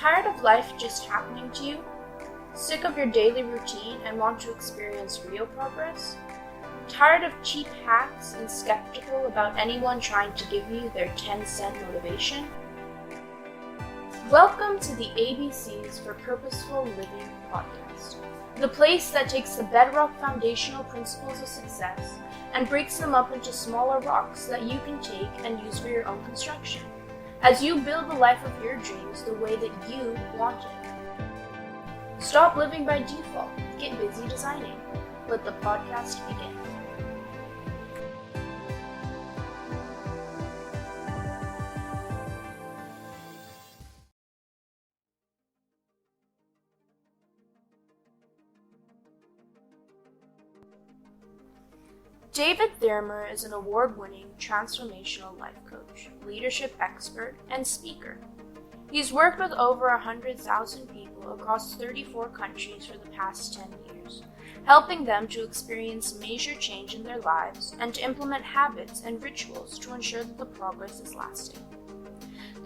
Tired of life just happening to you? Sick of your daily routine and want to experience real progress? Tired of cheap hacks and skeptical about anyone trying to give you their 10-cent motivation? Welcome to the ABCs for Purposeful Living podcast, the place that takes the bedrock foundational principles of success and breaks them up into smaller rocks that you can take and use for your own construction, as you build the life of your dreams the way that you want it. Stop living by default. Get busy designing. Let the podcast begin. David Thurmer is an award-winning transformational life coach, leadership expert, and speaker. He's worked with over 100,000 people across 34 countries for the past 10 years, helping them to experience major change in their lives and to implement habits and rituals to ensure that the progress is lasting.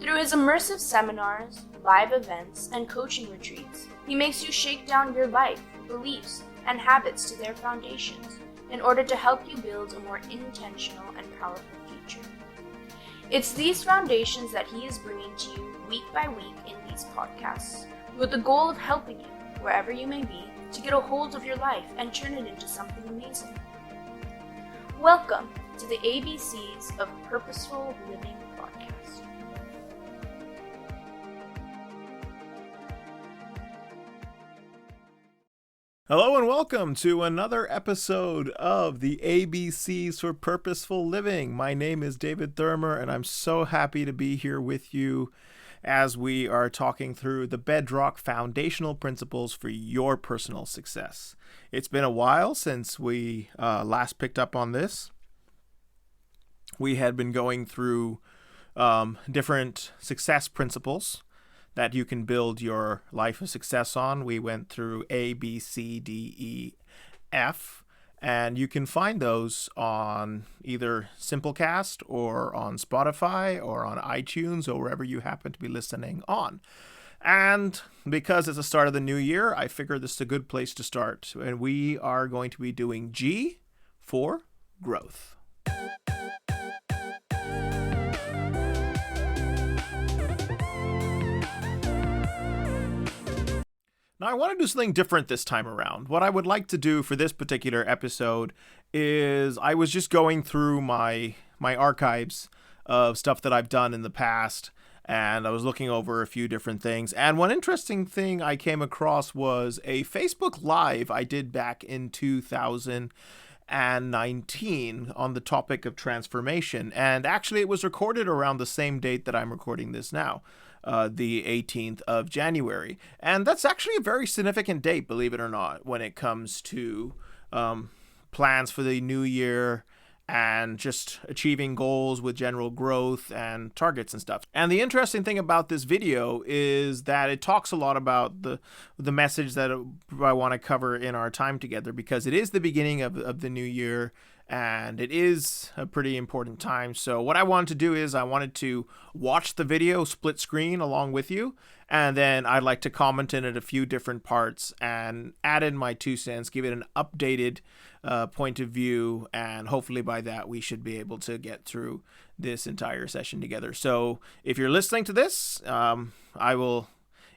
Through his immersive seminars, live events, and coaching retreats, he makes you shake down your life, beliefs, and habits to their foundations in order to help you build a more intentional and powerful future. It's these foundations that he is bringing to you week by week in these podcasts, with the goal of helping you, wherever you may be, to get a hold of your life and turn it into something amazing. Welcome to the ABCs of Purposeful Living podcast. Hello and welcome to another episode of the ABCs for Purposeful Living. My name is David Thurmer and I'm so happy to be here with you as we are talking through the bedrock foundational principles for your personal success. It's been a while since we last picked up on this. We had been going through different success principles that you can build your life of success on. We went through A, B, C, D, E, F, and you can find those on either Simplecast or on Spotify or on iTunes or wherever you happen to be listening on. And because it's the start of the new year, I figured this is a good place to start. And we are going to be doing G for growth. Now, I want to do something different this time around. What I would like to do for this particular episode is I was just going through my archives of stuff that I've done in the past, and I was looking over a few different things. And one interesting thing I came across was a Facebook Live I did back in 2019 on the topic of transformation. And actually, it was recorded around the same date that I'm recording this now. The 18th of January. And that's actually a very significant date, believe it or not, when it comes to plans for the new year and just achieving goals with general growth and targets and stuff. And the interesting thing about this video is that it talks a lot about the message that I want to cover in our time together, because it is the beginning of the new year. And it is a pretty important time. So what I wanted to do is I wanted to watch the video split screen along with you. And then I'd like to comment in it a few different parts and add in my 2 cents, give it an updated point of view. And hopefully by that, we should be able to get through this entire session together. So if you're listening to this, I will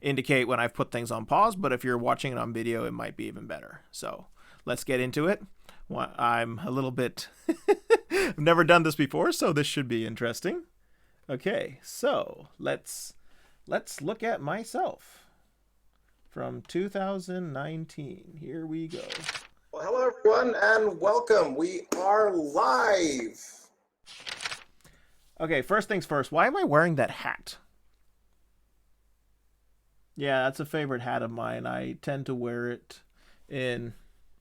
indicate when I've put things on pause. But if you're watching it on video, it might be even better. So let's get into it. I'm a little bit, I've never done this before, so this should be interesting. Okay, so let's look at myself from 2019. Here we go. Well, hello everyone and welcome. We are live. Okay, first things first, why am I wearing that hat? Yeah, that's a favorite hat of mine. I tend to wear it in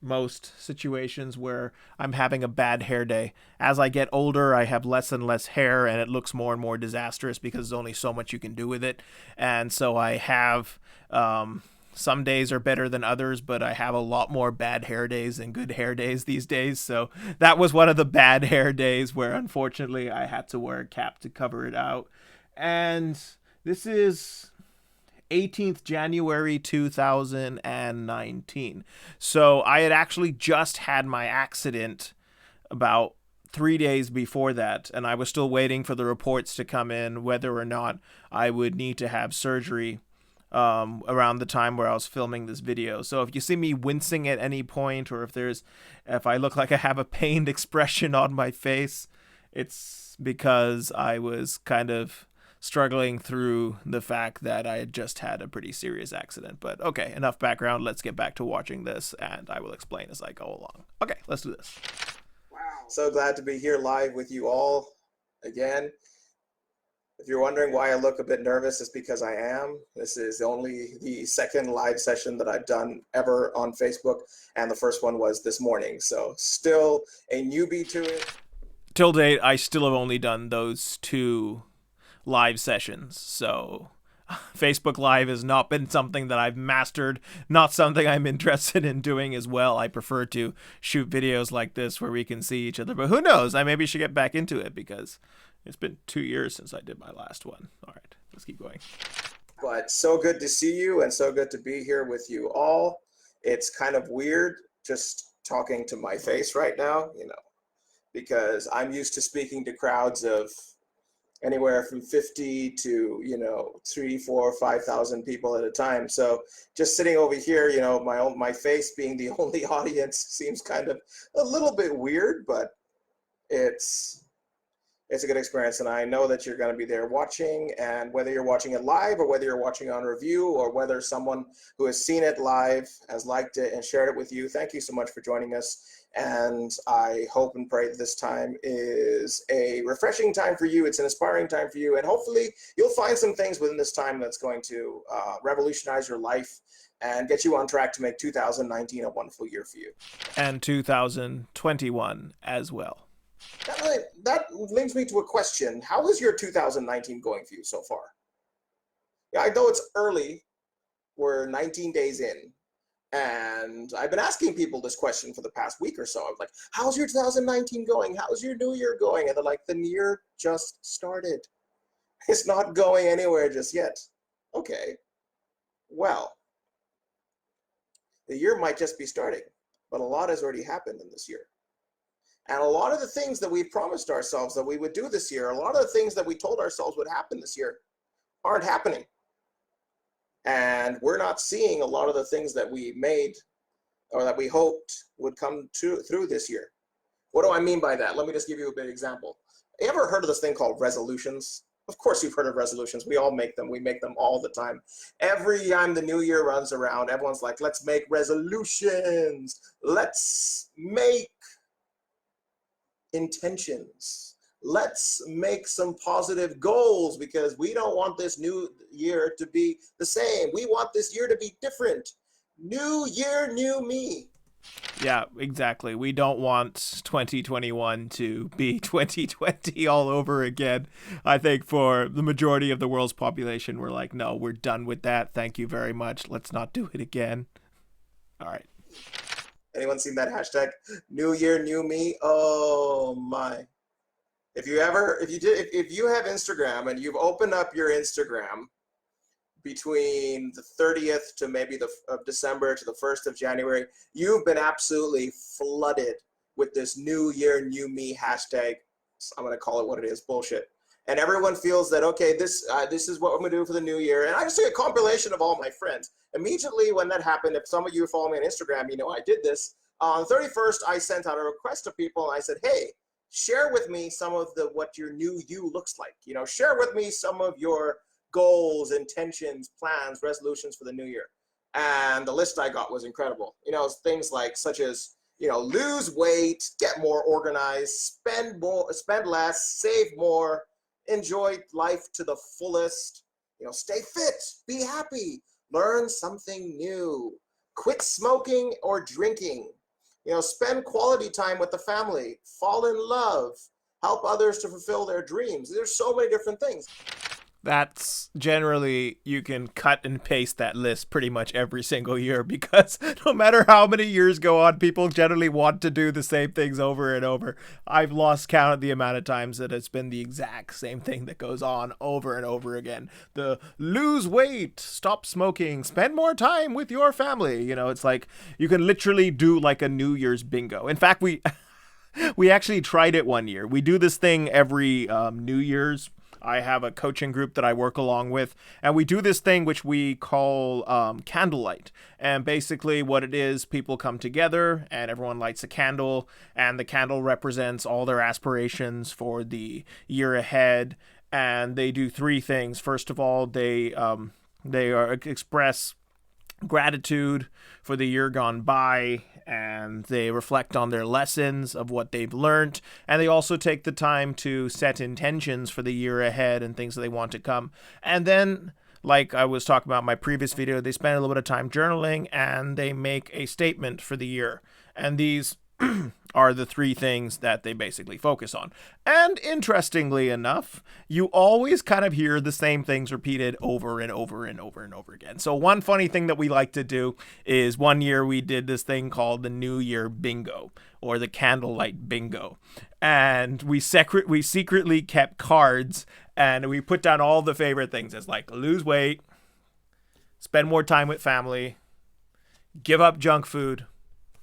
most situations where I'm having a bad hair day. As I get older, I have less and less hair, and it looks more and more disastrous because there's only so much you can do with it. And so I have, some days are better than others, but I have a lot more bad hair days than good hair days these days. So that was one of the bad hair days where unfortunately I had to wear a cap to cover it out. And this is 18th January 2019. So I had actually just had my accident about 3 days before that, and I was still waiting for the reports to come in whether or not I would need to have surgery around the time where I was filming this video. So if you see me wincing at any point, or if I look like I have a pained expression on my face, it's because I was kind of struggling through the fact that I had just had a pretty serious accident. But okay, enough background. Let's get back to watching this, and I will explain as I go along. Okay, let's do this. Wow. So glad to be here live with you all again. If you're wondering why I look a bit nervous, it's because I am. This is only the second live session that I've done ever on Facebook, and the first one was this morning. So still a newbie to it. Till date, I still have only done those 2 live sessions. So Facebook Live has not been something that I've mastered, not something I'm interested in doing as well. I prefer to shoot videos like this where we can see each other. But who knows? I maybe should get back into it because it's been 2 years since I did my last one. All right, let's keep going. But so good to see you and so good to be here with you all. It's kind of weird just talking to my face right now, because I'm used to speaking to crowds of anywhere from 50 to 3, 4, 5,000 people at a time. So just sitting over here, my face being the only audience seems kind of a little bit weird, but it's a good experience, and I know that you're going to be there watching, and whether you're watching it live or whether you're watching on review or whether someone who has seen it live has liked it and shared it with you, thank you so much for joining us. And I hope and pray that this time is a refreshing time for you. It's an inspiring time for you, and hopefully you'll find some things within this time that's going to revolutionize your life and get you on track to make 2019 a wonderful year for you. And 2021 as well. That leads me to a question. How is your 2019 going for you so far? Yeah, I know it's early. We're 19 days in. And I've been asking people this question for the past week or so. I was like, how's your 2019 going? How's your new year going? And they're like, the year just started. It's not going anywhere just yet. Okay. Well, the year might just be starting, but a lot has already happened in this year. And a lot of the things that we promised ourselves that we would do this year, a lot of the things that we told ourselves would happen this year aren't happening. And we're not seeing a lot of the things that we made or that we hoped would come through this year. What do I mean by that? Let me just give you a big example. You ever heard of this thing called resolutions? Of course you've heard of resolutions. We all make them. We make them all the time. Every time the new year runs around, everyone's like, let's make resolutions. Let's make intentions. Let's make some positive goals because we don't want this new year to be the same. We want this year to be different. New year, new me. Yeah, exactly. We don't want 2021 to be 2020 all over again. I think for the majority of the world's population, we're like, no, we're done with that. Thank you very much. Let's not do it again. All right. Anyone seen that hashtag? New year, new me. Oh my. If you have Instagram and you've opened up your Instagram between the 30th to maybe of December to the 1st of January, you've been absolutely flooded with this new year, new me hashtag. I'm going to call it what it is, bullshit. And everyone feels that, okay, this is what I'm going to do for the new year. And I just see a compilation of all my friends. Immediately when that happened, if some of you follow me on Instagram, you know I did this. On the 31st, I sent out a request to people and I said, hey, share with me some of what your new you looks like. Share with me some of your goals, intentions, plans, resolutions for the new year. And the list I got was incredible. Things like such as, lose weight, get more organized, spend less, save more, enjoy life to the fullest, stay fit, be happy, learn something new, quit smoking or drinking, spend quality time with the family, fall in love, help others to fulfill their dreams. There's so many different things. That's generally, you can cut and paste that list pretty much every single year, because no matter how many years go on, people generally want to do the same things over and over. I've lost count of the amount of times that it's been the exact same thing that goes on over and over again. The lose weight, stop smoking, spend more time with your family. It's like you can literally do like a New Year's bingo. In fact, we actually tried it one year. We do this thing every New Year's. I have a coaching group that I work along with, and we do this thing which we call candlelight. And basically what it is, people come together and everyone lights a candle, and the candle represents all their aspirations for the year ahead. And they do three things. First of all, they express gratitude for the year gone by, and they reflect on their lessons of what they've learned, and they also take the time to set intentions for the year ahead and things that they want to come. And then, like I was talking about in my previous video, they spend a little bit of time journaling, and they make a statement for the year. And these are the three things that they basically focus on. And interestingly enough, you always kind of hear the same things repeated over and over and over and over again. So one funny thing that we like to do is, one year we did this thing called the New Year Bingo, or the Candlelight Bingo. And we secretly kept cards, and we put down all the favorite things. It's like lose weight, spend more time with family, give up junk food,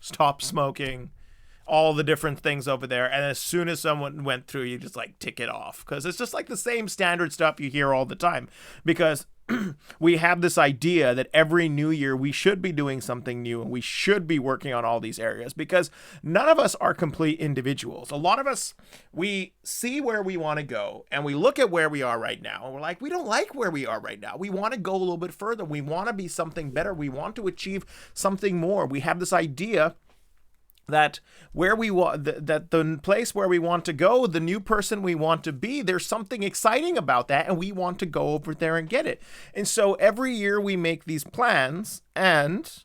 stop smoking, all the different things over there. And as soon as someone went through, you just like tick it off, because it's just like the same standard stuff you hear all the time. Because we have this idea that every new year we should be doing something new, and we should be working on all these areas, because none of us are complete individuals. A lot of us, we see where we want to go, and we look at where we are right now, and we're like, we don't like where we are right now. We want to go a little bit further. We want to be something better. We want to achieve something more. We have this idea that where we want, that the place where we want to go, the new person we want to be, there's something exciting about that, and we want to go over there and get it. And so every year we make these plans, and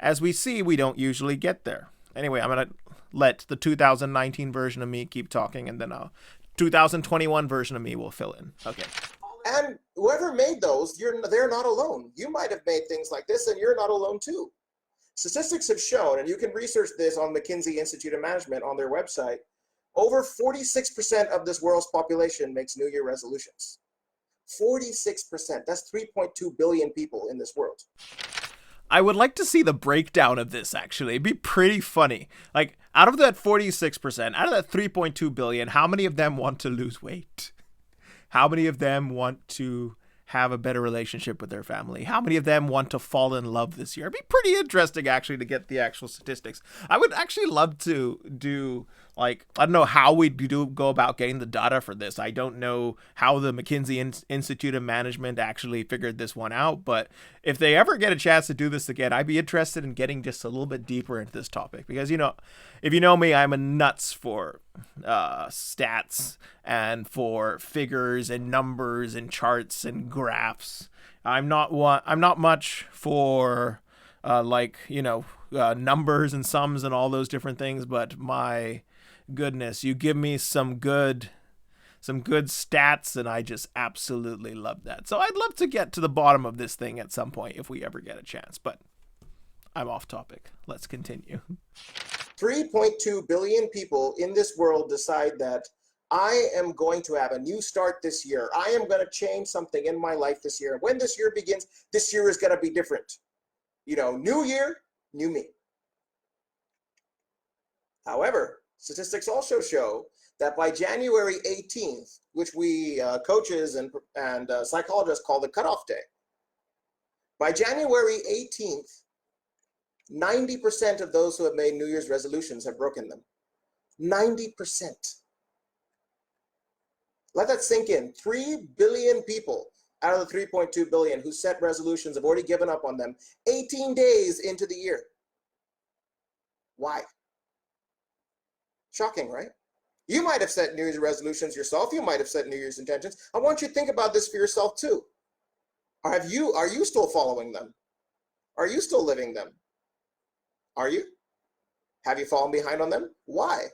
as we see, we don't usually get there. Anyway, I'm going to let the 2019 version of me keep talking, and then 2021 version of me will fill in. Okay. And whoever made those, they're not alone. You might have made things like this, and you're not alone too. Statistics have shown, and you can research this on McKinsey Institute of Management on their website, over 46% of this world's population makes New Year resolutions. 46%. That's 3.2 billion people in this world. I would like to see the breakdown of this, actually. It'd be pretty funny. Like, out of that 46%, out of that 3.2 billion, how many of them want to lose weight? How many of them want to have a better relationship with their family? How many of them want to fall in love this year? It'd be pretty interesting, actually, to get the actual statistics. I would actually love to do, like, I don't know how we go about getting the data for this. I don't know how the McKinsey Institute of Management actually figured this one out, but if they ever get a chance to do this again, I'd be interested in getting just a little bit deeper into this topic, because, if you know me, I'm a nuts for stats and for figures and numbers and charts and graphs. I'm not much for numbers and sums and all those different things, but my goodness, you give me some good stats, and I just absolutely love that. So I'd love to get to the bottom of this thing at some point if we ever get a chance, but I'm off topic. Let's continue. 3.2 billion people in this world decide that I am going to have a new start this year. I am going to change something in my life this year. When this year begins, this year is going to be different. New year, new me. However, statistics also show that by January 18th, which we coaches and psychologists call the cutoff day, by January 18th, 90% of those who have made New Year's resolutions have broken them. 90%. Let that sink in. 3 billion people out of the 3.2 billion who set resolutions have already given up on them 18 days into the year. Why? Shocking, right? You might have set New Year's resolutions yourself. You might have set New Year's intentions. I want you to think about this for yourself too. Are you still following them? Are you still living them? Are you? Have you fallen behind on them? Why?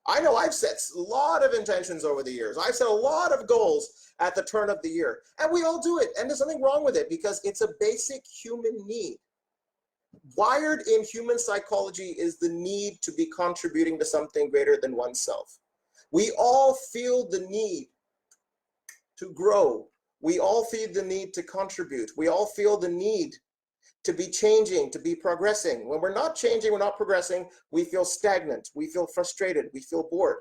I know I've set a lot of intentions over the years. I've set a lot of goals at the turn of the year, and we all do it. And there's nothing wrong with it because it's a basic human need. Wired in human psychology is the need to be contributing to something greater than oneself. We all feel the need to grow. We all feel the need to contribute. We all feel the need to be changing, to be progressing. When we're not changing, we're not progressing, we feel stagnant, we feel frustrated, we feel bored.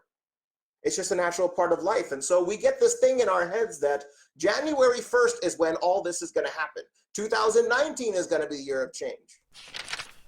It's just a natural part of life. And so we get this thing in our heads that January 1st is when all this is going to happen. 2019 is going to be the year of change.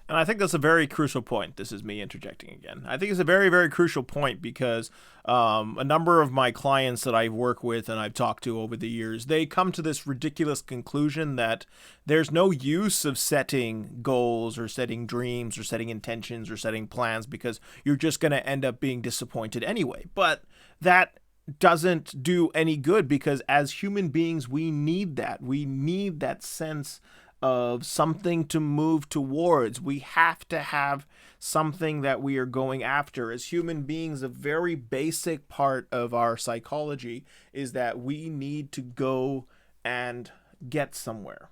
And I think that's a very crucial point. This is me interjecting again. I think it's a very, very crucial point because a number of my clients that I work with and I've talked to over the years, they come to this ridiculous conclusion that there's no use of setting goals or setting dreams or setting intentions or setting plans because you're just going to end up being disappointed anyway. But that doesn't do any good because as human beings, we need that. We need that sense of something to move towards. We have to have something that we are going after. As human beings, a very basic part of our psychology is that we need to go and get somewhere.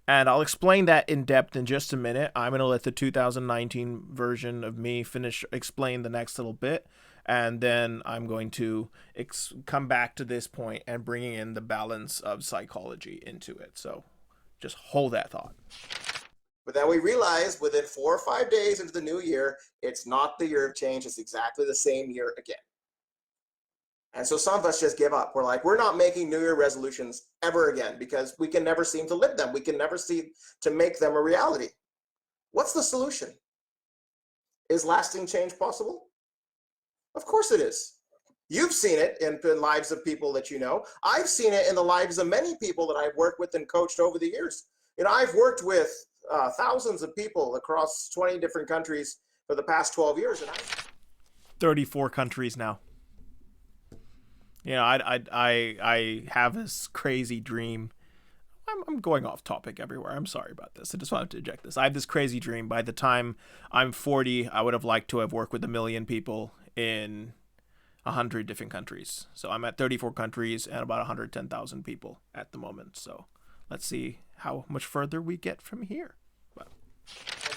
And I'll explain that in depth in just a minute. I'm going to let the 2019 version of me explain the next little bit. And then I'm going to come back to this point and bringing in the balance of psychology into it. So just hold that thought. But then we realize within 4 or 5 days into the new year, it's not the year of change. It's exactly the same year again. And so some of us just give up. We're like, we're not making New Year resolutions ever again because we can never seem to live them. We can never seem to make them a reality. What's the solution? Is lasting change possible? Of course it is. You've seen it in the lives of people that you know. I've seen it in the lives of many people that I've worked with and coached over the years. I've worked with thousands of people across 20 different countries for the past 12 years. And 34 countries now. I have this crazy dream. I'm going off topic everywhere. I'm sorry about this. I just wanted to eject this. I have this crazy dream. By the time I'm 40, I would have liked to have worked with 1 million people in 100 different countries. So I'm at 34 countries and about 110,000 people at the moment. So let's see how much further we get from here.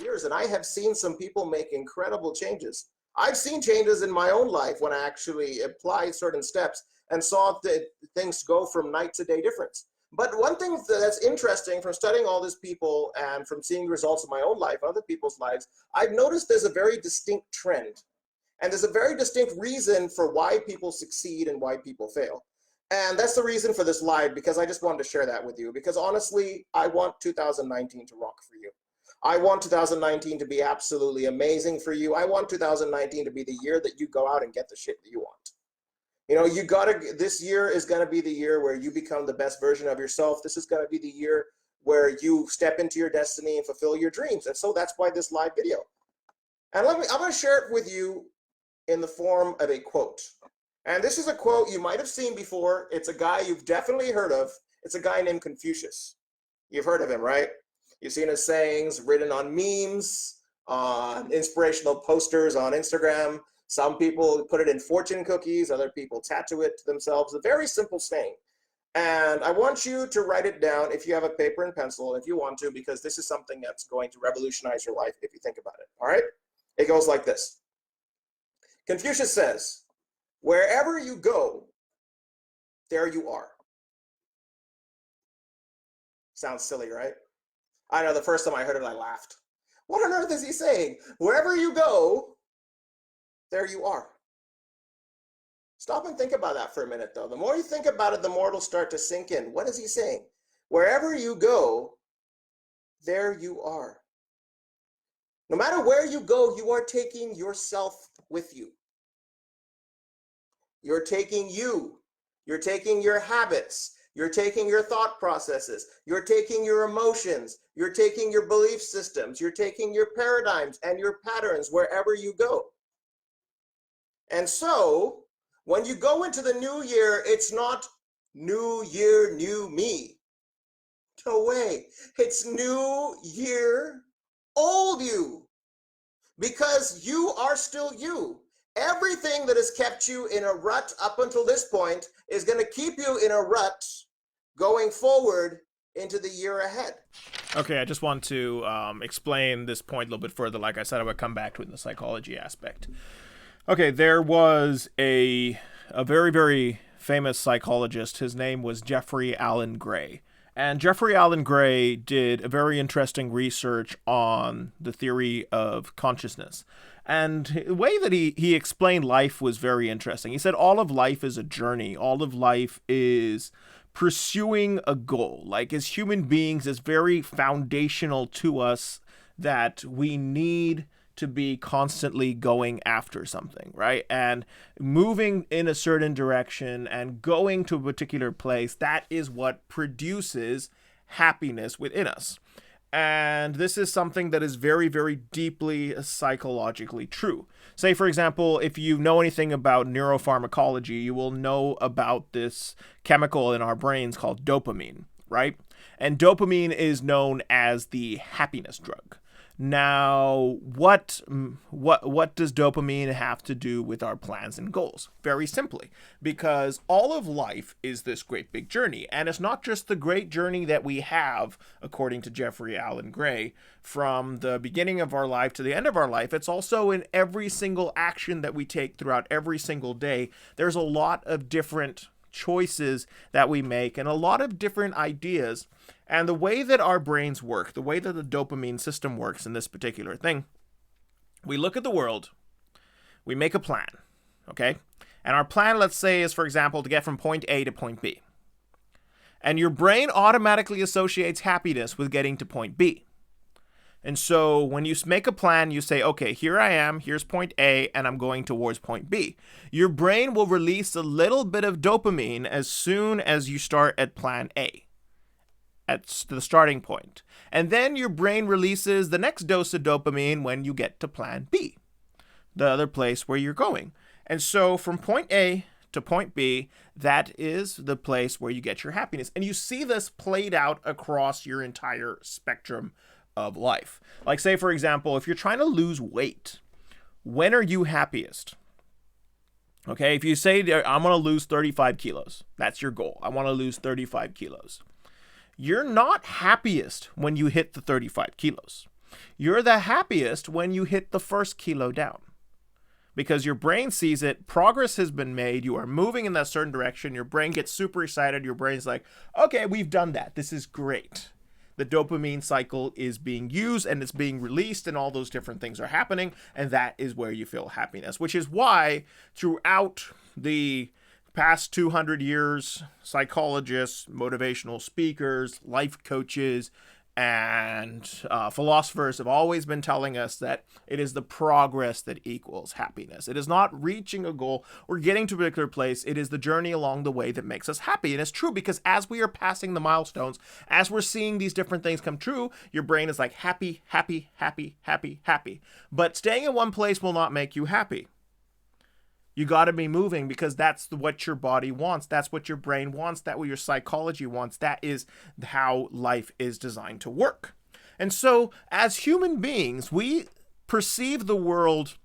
Years, and I have seen some people make incredible changes. I've seen changes in my own life when I actually applied certain steps and saw that things go from night to day difference. But one thing that's interesting from studying all these people and from seeing the results of my own life, other people's lives, I've noticed there's a very distinct trend. And there's a very distinct reason for why people succeed and why people fail. And that's the reason for this live, because I just wanted to share that with you. Because honestly, I want 2019 to rock for you. I want 2019 to be absolutely amazing for you. I want 2019 to be the year that you go out and get the shit that you want. This year is going to be the year where you become the best version of yourself. This is going to be the year where you step into your destiny and fulfill your dreams. And so that's why this live video. And I'm going to share it with you in the form of a quote. And this is a quote you might have seen before. It's a guy you've definitely heard of. It's a guy named Confucius. You've heard of him, right? You've seen his sayings written on memes, on inspirational posters on Instagram. Some people put it in fortune cookies. Other people tattoo it to themselves. A very simple saying. And I want you to write it down if you have a paper and pencil, if you want to, because this is something that's going to revolutionize your life if you think about it. All right? It goes like this. Confucius says, wherever you go, there you are. Sounds silly, right? I know the first time I heard it, I laughed. What on earth is he saying? Wherever you go, there you are. Stop and think about that for a minute, though. The more you think about it, the more it'll start to sink in. What is he saying? Wherever you go, there you are. No matter where you go, you are taking yourself with you. You're taking you. You're taking your habits. You're taking your thought processes. You're taking your emotions. You're taking your belief systems. You're taking your paradigms and your patterns wherever you go. And so, when you go into the new year, it's not new year, new me. No way. It's new year, old you. Because you are still you. Everything that has kept you in a rut up until this point is going to keep you in a rut going forward into the year ahead. Okay, I just want to explain this point a little bit further. Like I said, I would come back to it in the psychology aspect. Okay, there was a very, very famous psychologist. His name was Jeffrey Alan Gray. And Jeffrey Alan Gray did a very interesting research on the theory of consciousness. And the way that he explained life was very interesting. He said all of life is a journey. All of life is pursuing a goal. Like, as human beings, it's very foundational to us that we need to be constantly going after something, right? And moving in a certain direction and going to a particular place, that is what produces happiness within us. And this is something that is very, very deeply psychologically true. Say, for example, if you know anything about neuropharmacology, you will know about this chemical in our brains called dopamine, right? And dopamine is known as the happiness drug. Now, what does dopamine have to do with our plans and goals? Very simply, because all of life is this great big journey. And it's not just the great journey that we have, according to Jeffrey Alan Gray, from the beginning of our life to the end of our life. It's also in every single action that we take throughout every single day. There's a lot of different choices that we make and a lot of different ideas. And the way that our brains work, the way that the dopamine system works in this particular thing, we look at the world, we make a plan, okay? And our plan, let's say, is, for example, to get from point A to point B. And your brain automatically associates happiness with getting to point B. And so when you make a plan, you say, okay, here I am, here's point A, and I'm going towards point B. Your brain will release a little bit of dopamine as soon as you start at plan A, at the starting point. And then your brain releases the next dose of dopamine when you get to plan B, the other place where you're going. And so from point A to point B, that is the place where you get your happiness. And you see this played out across your entire spectrum of life. Like, say, for example, if you're trying to lose weight, when are you happiest? Okay, if you say, I'm going to lose 35 kilos, that's your goal. I want to lose 35 kilos. You're not happiest when you hit the 35 kilos. You're the happiest when you hit the first kilo down. Because your brain sees it, progress has been made, you are moving in that certain direction, your brain gets super excited, your brain's like, okay, we've done that, this is great. The dopamine cycle is being used and it's being released and all those different things are happening, and that is where you feel happiness, which is why throughout the past 200 years, psychologists, motivational speakers, life coaches, and philosophers have always been telling us that it is the progress that equals happiness. It is not reaching a goal or getting to a particular place. It is the journey along the way that makes us happy. And it's true because as we are passing the milestones, as we're seeing these different things come true, your brain is like happy, happy, happy, happy, happy. But staying in one place will not make you happy. You got to be moving because that's what your body wants. That's what your brain wants. That's what your psychology wants. That is how life is designed to work. And so as human beings, we perceive the world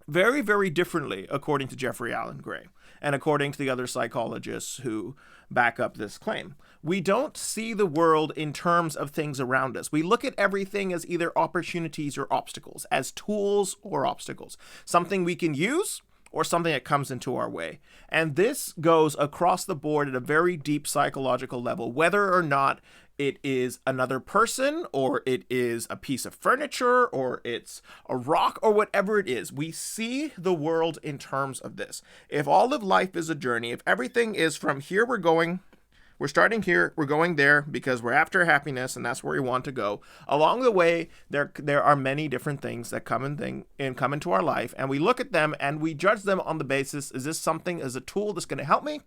very, very differently, according to Jeffrey Alan Gray and according to the other psychologists who back up this claim. We don't see the world in terms of things around us. We look at everything as either opportunities or obstacles, as tools or obstacles, something we can use or something that comes into our way. And this goes across the board at a very deep psychological level, whether or not it is another person, or it is a piece of furniture, or it's a rock, or whatever it is. We see the world in terms of this. If all of life is a journey, if everything is from here we're going, we're starting here, we're going there because we're after happiness and that's where we want to go. Along the way, there are many different things that come into our life, and we look at them and we judge them on the basis, is this something as a tool that's going to help me?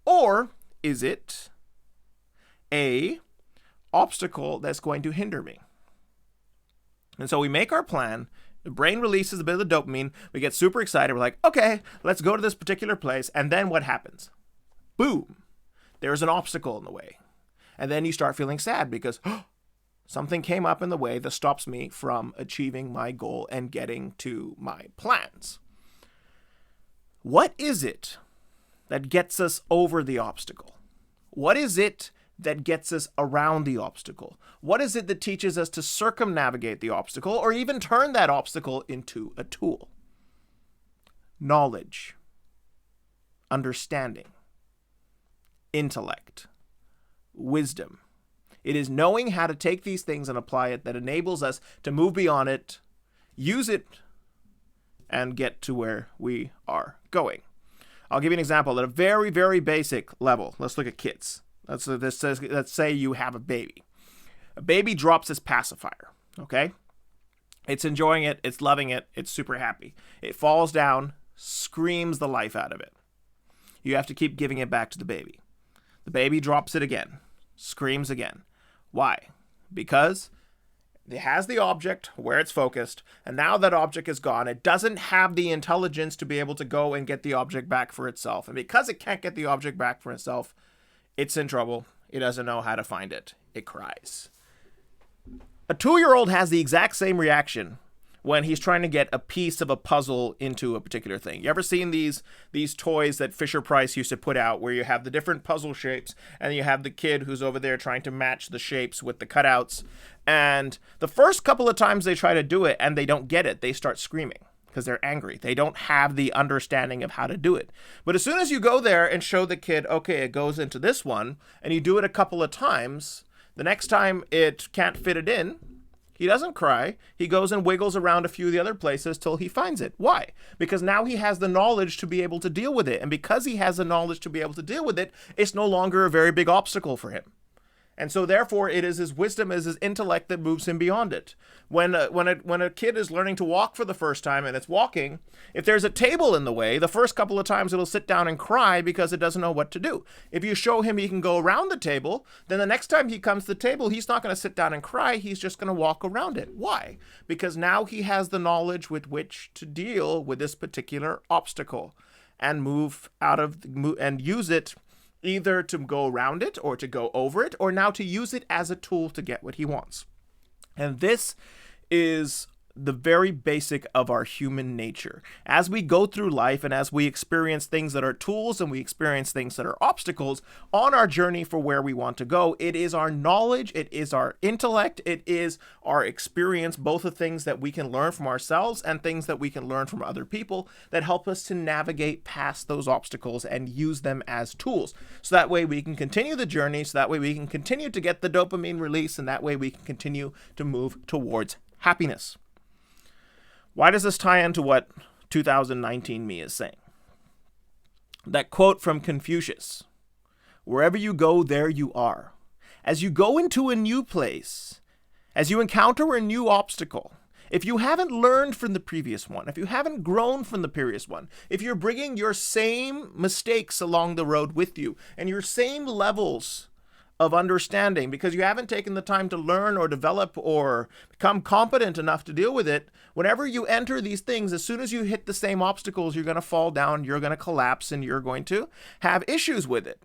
Or is it a obstacle that's going to hinder me? And so we make our plan. The brain releases a bit of the dopamine. We get super excited. We're like, okay, let's go to this particular place. And then what happens? Boom. There's an obstacle in the way. And then you start feeling sad because something came up in the way that stops me from achieving my goal and getting to my plans. What is it that gets us over the obstacle? What is it that gets us around the obstacle? What is it that teaches us to circumnavigate the obstacle or even turn that obstacle into a tool? Knowledge, understanding, intellect, wisdom. It is knowing how to take these things and apply it that enables us to move beyond it, use it, and get to where we are going. I'll give you an example at a very, very basic level. Let's look at kids. Let's say you have a baby. A baby drops its pacifier, okay? It's enjoying it, it's loving it, it's super happy. It falls down, screams the life out of it. You have to keep giving it back to the baby. The baby drops it again, screams again. Why? Because it has the object where it's focused, and now that object is gone, it doesn't have the intelligence to be able to go and get the object back for itself. And because it can't get the object back for itself, it's in trouble. It doesn't know how to find it. It cries. A 2-year-old has the exact same reaction when he's trying to get a piece of a puzzle into a particular thing. You ever seen these toys that Fisher-Price used to put out where you have the different puzzle shapes and you have the kid who's over there trying to match the shapes with the cutouts, and the first couple of times they try to do it and they don't get it, they start screaming because they're angry. They don't have the understanding of how to do it. But as soon as you go there and show the kid, okay, it goes into this one, and you do it a couple of times, the next time it can't fit it in, he doesn't cry. He goes and wiggles around a few of the other places till he finds it. Why? Because now he has the knowledge to be able to deal with it. And because he has the knowledge to be able to deal with it, it's no longer a very big obstacle for him. And so therefore it is his wisdom, is his intellect that moves him beyond it. When a kid is learning to walk for the first time and it's walking, if there's a table in the way, the first couple of times it'll sit down and cry because it doesn't know what to do. If you show him he can go around the table, then the next time he comes to the table, he's not going to sit down and cry. He's just going to walk around it. Why? Because now he has the knowledge with which to deal with this particular obstacle and and use it either to go around it or to go over it, or now to use it as a tool to get what he wants. And this is the very basic of our human nature. As we go through life and as we experience things that are tools and we experience things that are obstacles on our journey for where we want to go, it is our knowledge, it is our intellect, it is our experience, both of things that we can learn from ourselves and things that we can learn from other people that help us to navigate past those obstacles and use them as tools. So that way we can continue the journey, so that way we can continue to get the dopamine release, and that way we can continue to move towards happiness. Why does this tie into what 2019 me is saying? That quote from Confucius, "Wherever you go, there you are." As you go into a new place, as you encounter a new obstacle, if you haven't learned from the previous one, if you haven't grown from the previous one, if you're bringing your same mistakes along the road with you and your same levels of understanding because you haven't taken the time to learn or develop or become competent enough to deal with it, whenever you enter these things, as soon as you hit the same obstacles, you're going to fall down, you're going to collapse, and you're going to have issues with it.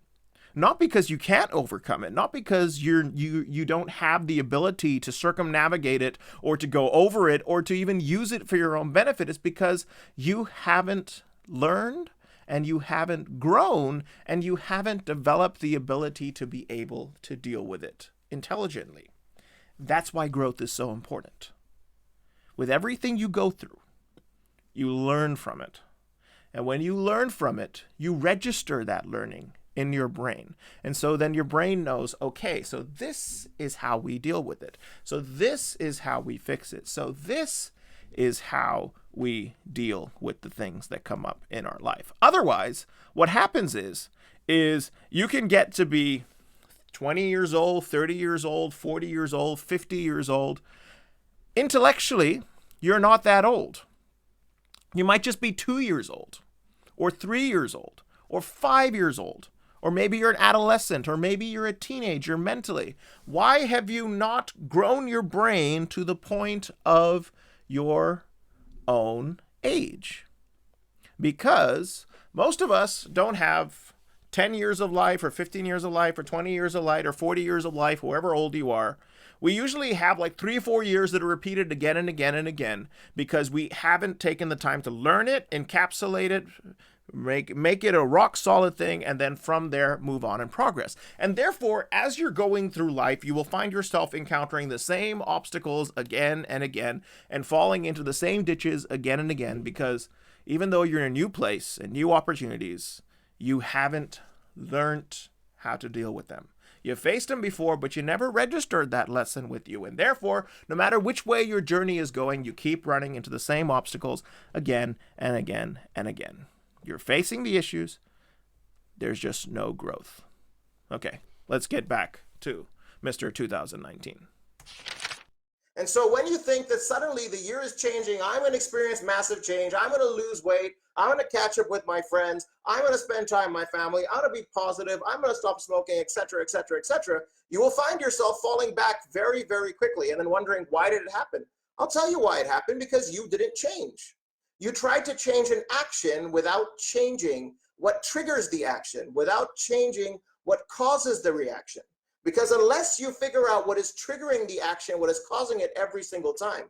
Not because you can't overcome it, not because you don't have the ability to circumnavigate it or to go over it or to even use it for your own benefit. It's because you haven't learned and you haven't grown and you haven't developed the ability to be able to deal with it intelligently. That's why growth is so important. With everything you go through, you learn from it. And when you learn from it, you register that learning in your brain. And so then your brain knows, okay, so this is how we deal with it. So this is how we fix it. So this is how we deal with the things that come up in our life. Otherwise, what happens is you can get to be 20 years old, 30 years old, 40 years old, 50 years old. Intellectually, you're not that old. You might just be 2 years old, or 3 years old, or 5 years old, or maybe you're an adolescent, or maybe you're a teenager mentally. Why have you not grown your brain to the point of your own age? Because most of us don't have 10 years of life or 15 years of life or 20 years of life or 40 years of life, however old you are. We usually have like 3 or 4 years that are repeated again and again and again because we haven't taken the time to learn it, encapsulate it, Make it a rock solid thing, and then from there move on and progress. And therefore, as you're going through life, you will find yourself encountering the same obstacles again and again, and falling into the same ditches again and again, because even though you're in a new place and new opportunities, you haven't learned how to deal with them. You faced them before, but you never registered that lesson with you. And therefore, no matter which way your journey is going, you keep running into the same obstacles again and again and again. You're facing the issues. There's just no growth. Okay, let's get back to Mr. 2019. And so when you think that suddenly the year is changing, I'm going to experience massive change, I'm going to lose weight, I'm going to catch up with my friends, I'm going to spend time with my family, I'm going to be positive, I'm going to stop smoking, etc., etc., etc., you will find yourself falling back very, very quickly and then wondering, why did it happen? I'll tell you why it happened, because you didn't change. You tried to change an action without changing what triggers the action, without changing what causes the reaction. Because unless you figure out what is triggering the action, what is causing it every single time,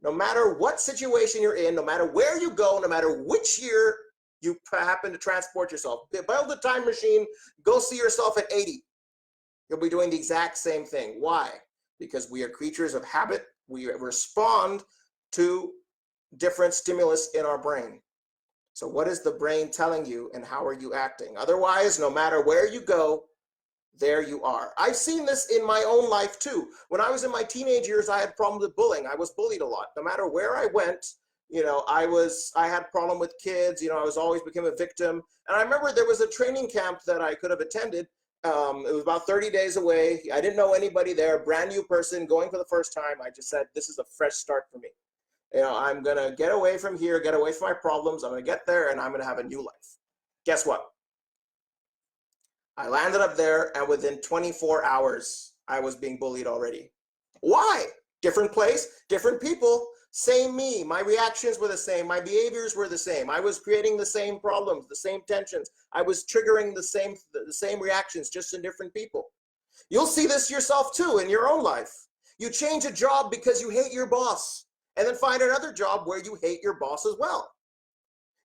no matter what situation you're in, no matter where you go, no matter which year you happen to transport yourself, build a time machine, go see yourself at 80, you'll be doing the exact same thing. Why? Because we are creatures of habit. We respond to different stimulus in our brain. So what is the brain telling you, and how are you acting? Otherwise, no matter where you go, there you are. I've seen this in my own life too. When I was in my teenage years, I had problems with bullying. I was bullied a lot. No matter where I went, I had problem with kids. I was always became a victim. And I remember there was a training camp that I could have attended. It was about 30 days away. I didn't know anybody there, brand new person going for the first time. I just said, this is a fresh start for me. I'm going to get away from here, get away from my problems. I'm going to get there and I'm going to have a new life. Guess what? I landed up there, and within 24 hours, I was being bullied already. Why? Different place, different people, same me. My reactions were the same. My behaviors were the same. I was creating the same problems, the same tensions. I was triggering the same reactions, just in different people. You'll see this yourself too in your own life. You change a job because you hate your boss, and then find another job where you hate your boss as well.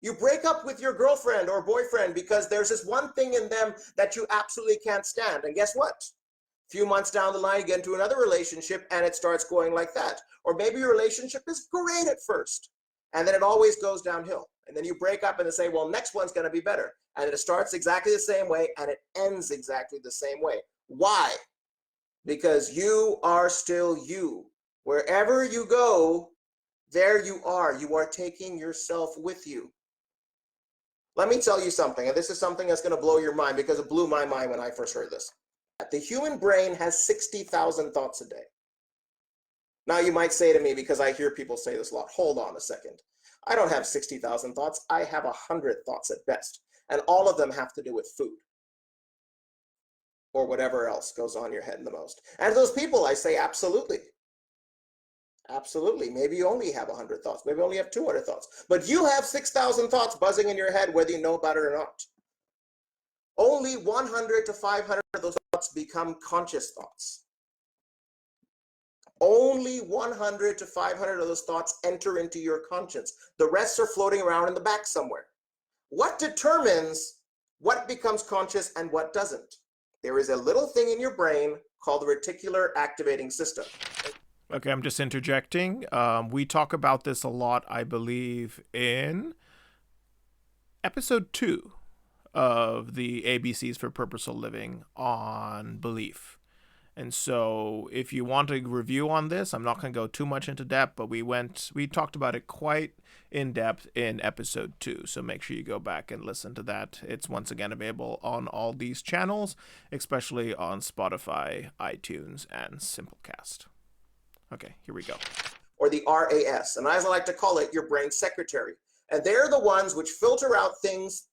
You break up with your girlfriend or boyfriend because there's this one thing in them that you absolutely can't stand. And guess what? A few months down the line, you get into another relationship and it starts going like that. Or maybe your relationship is great at first, and then it always goes downhill. And then you break up and they say, well, next one's going to be better. And it starts exactly the same way and it ends exactly the same way. Why? Because you are still you. Wherever you go, there you are. You are taking yourself with you. Let me tell you something, and this is something that's going to blow your mind, because it blew my mind when I first heard this. The human brain has 60,000 thoughts a day. Now you might say to me, because I hear people say this a lot, hold on a second. I don't have 60,000 thoughts. I have 100 thoughts at best, and all of them have to do with food or whatever else goes on in your head the most. And to those people, I say absolutely. Absolutely. Maybe you only have 100 thoughts. Maybe you only have 200 thoughts. But you have 6,000 thoughts buzzing in your head, whether you know about it or not. Only 100 to 500 of those thoughts become conscious thoughts. Only 100 to 500 of those thoughts enter into your conscience. The rest are floating around in the back somewhere. What determines what becomes conscious and what doesn't? There is a little thing in your brain called the reticular activating system. Okay, I'm just interjecting. We talk about this a lot, I believe, in episode 2 of the ABCs for Purposeful Living on belief. And so if you want a review on this, I'm not going to go too much into depth, but we talked about it quite in depth in episode 2. So make sure you go back and listen to that. It's once again available on all these channels, especially on Spotify, iTunes, and Simplecast. Okay, here we go. Or the RAS, and as I like to call it, your brain secretary. And they're the ones which filter out things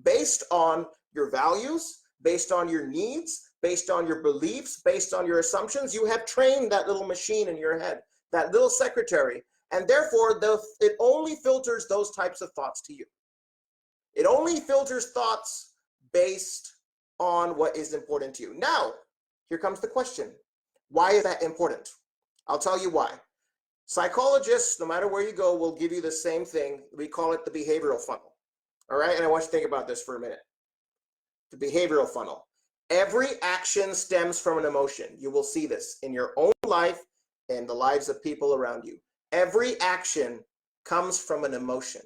based on your values, based on your needs, based on your beliefs, based on your assumptions. You have trained that little machine in your head, that little secretary, and therefore it only filters those types of thoughts to you. It only filters thoughts based on what is important to you. Now, here comes the question. Why is that important? I'll tell you why. Psychologists, no matter where you go, will give you the same thing. We call it the behavioral funnel. All right, and I want you to think about this for a minute. The behavioral funnel. Every action stems from an emotion. You will see this in your own life and the lives of people around you. Every action comes from an emotion.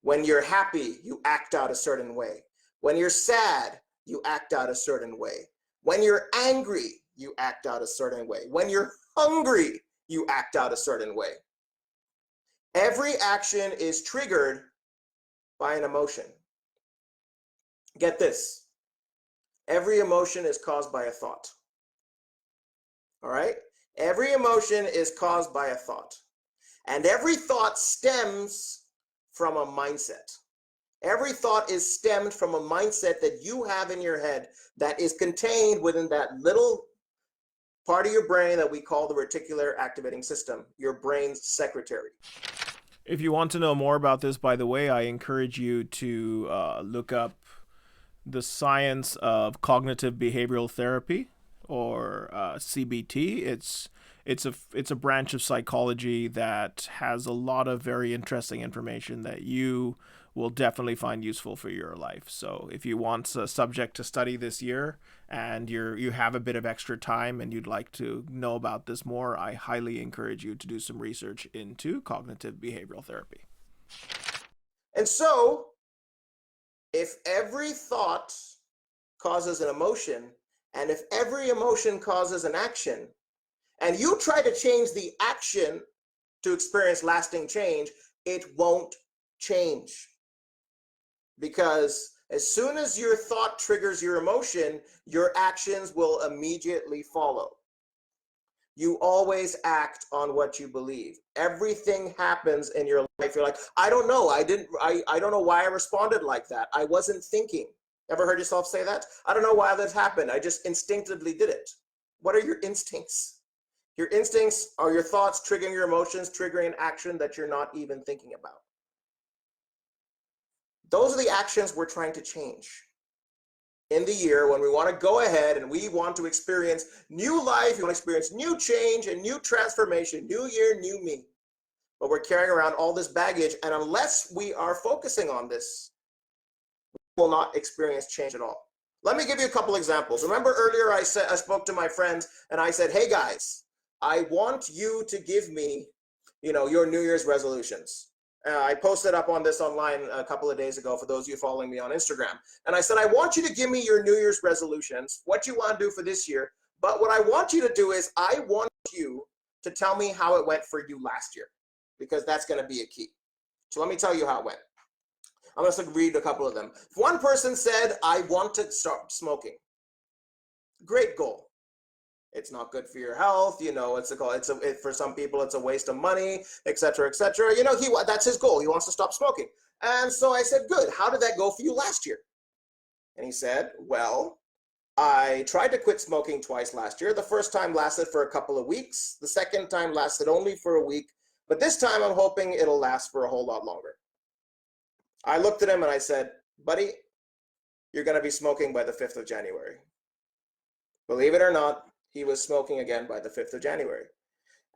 When you're happy, you act out a certain way. When you're sad, you act out a certain way. When you're angry, you act out a certain way. When you're hungry, you act out a certain way. Every action is triggered by an emotion. Get this. Every emotion is caused by a thought. All right? Every emotion is caused by a thought. And every thought stems from a mindset. Every thought is stemmed from a mindset that you have in your head that is contained within that little part of your brain that we call the reticular activating system, your brain's secretary. If you want to know more about this, by the way, I encourage you to look up the science of cognitive behavioral therapy, or CBT. It's a branch of psychology that has a lot of very interesting information that you will definitely find useful for your life. So if you want a subject to study this year and you have a bit of extra time and you'd like to know about this more, I highly encourage you to do some research into cognitive behavioral therapy. And so, if every thought causes an emotion, and if every emotion causes an action, and you try to change the action to experience lasting change, it won't change. Because as soon as your thought triggers your emotion, your actions will immediately follow. You always act on what you believe. Everything happens in your life. You're like, I don't know. I don't know why I responded like that. I wasn't thinking. Ever heard yourself say that? I don't know why this happened. I just instinctively did it. What are your instincts? Your instincts are your thoughts triggering your emotions, triggering an action that you're not even thinking about. Those are the actions we're trying to change in the year when we want to go ahead and we want to experience new life, we want to experience new change and new transformation, new year, new me. But we're carrying around all this baggage, and unless we are focusing on this, we will not experience change at all. Let me give you a couple examples. Remember earlier I spoke to my friends and I said, hey guys, I want you to give me, your New Year's resolutions. I posted up on this online a couple of days ago for those of you following me on Instagram. And I said, I want you to give me your New Year's resolutions, what you want to do for this year. But what I want you to do is I want you to tell me how it went for you last year, because that's going to be a key. So let me tell you how it went. I'm going to read a couple of them. One person said, I want to stop smoking. Great goal. It's not good for your health, for some people it's a waste of money, etc., etc. That's his goal. He wants to stop smoking. And so I said, good. How did that go for you last year? And he said, well, I tried to quit smoking twice last year. The first time lasted for a couple of weeks. The second time lasted only for a week. But this time I'm hoping it'll last for a whole lot longer. I looked at him and I said, buddy, you're going to be smoking by the 5th of January. Believe it or not, he was smoking again by the 5th of January.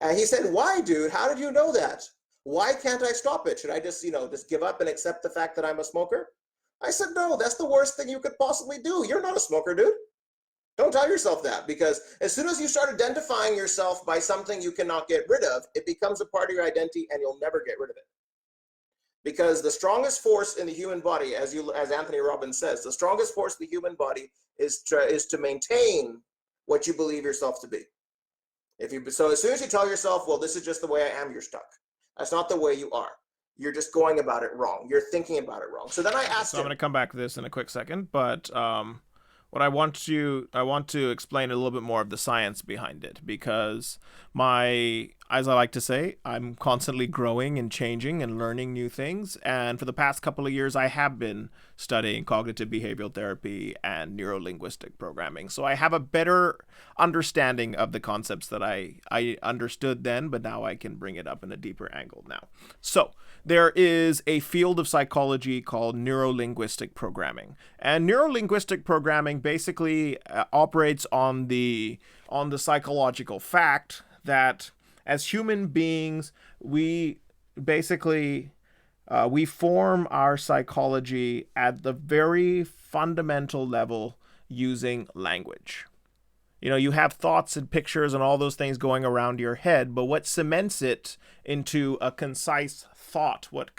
And he said, why, dude? How did you know that? Why can't I stop it? Should I just give up and accept the fact that I'm a smoker? I said, no, that's the worst thing you could possibly do. You're not a smoker, dude. Don't tell yourself that, because as soon as you start identifying yourself by something you cannot get rid of, it becomes a part of your identity and you'll never get rid of it. Because the strongest force in the human body, as Anthony Robbins says, the strongest force in the human body is to maintain what you believe yourself to be. So as soon as you tell yourself, well, this is just the way I am, you're stuck. That's not the way you are. You're just going about it wrong. You're thinking about it wrong. So then I asked him. I'm going to come back to this in a quick second, but what I want to explain a little bit more of the science behind it, because as I like to say, I'm constantly growing and changing and learning new things. And for the past couple of years, I have been studying cognitive behavioral therapy and neuro-linguistic programming. So I have a better understanding of the concepts that I understood then, but now I can bring it up in a deeper angle now. So there is a field of psychology called neuro-linguistic programming. And neuro-linguistic programming basically operates on the psychological fact that as human beings, we basically We form our psychology at the very fundamental level using language. You know, you have thoughts and pictures and all those things going around your head, but what cements it into a concise thought, what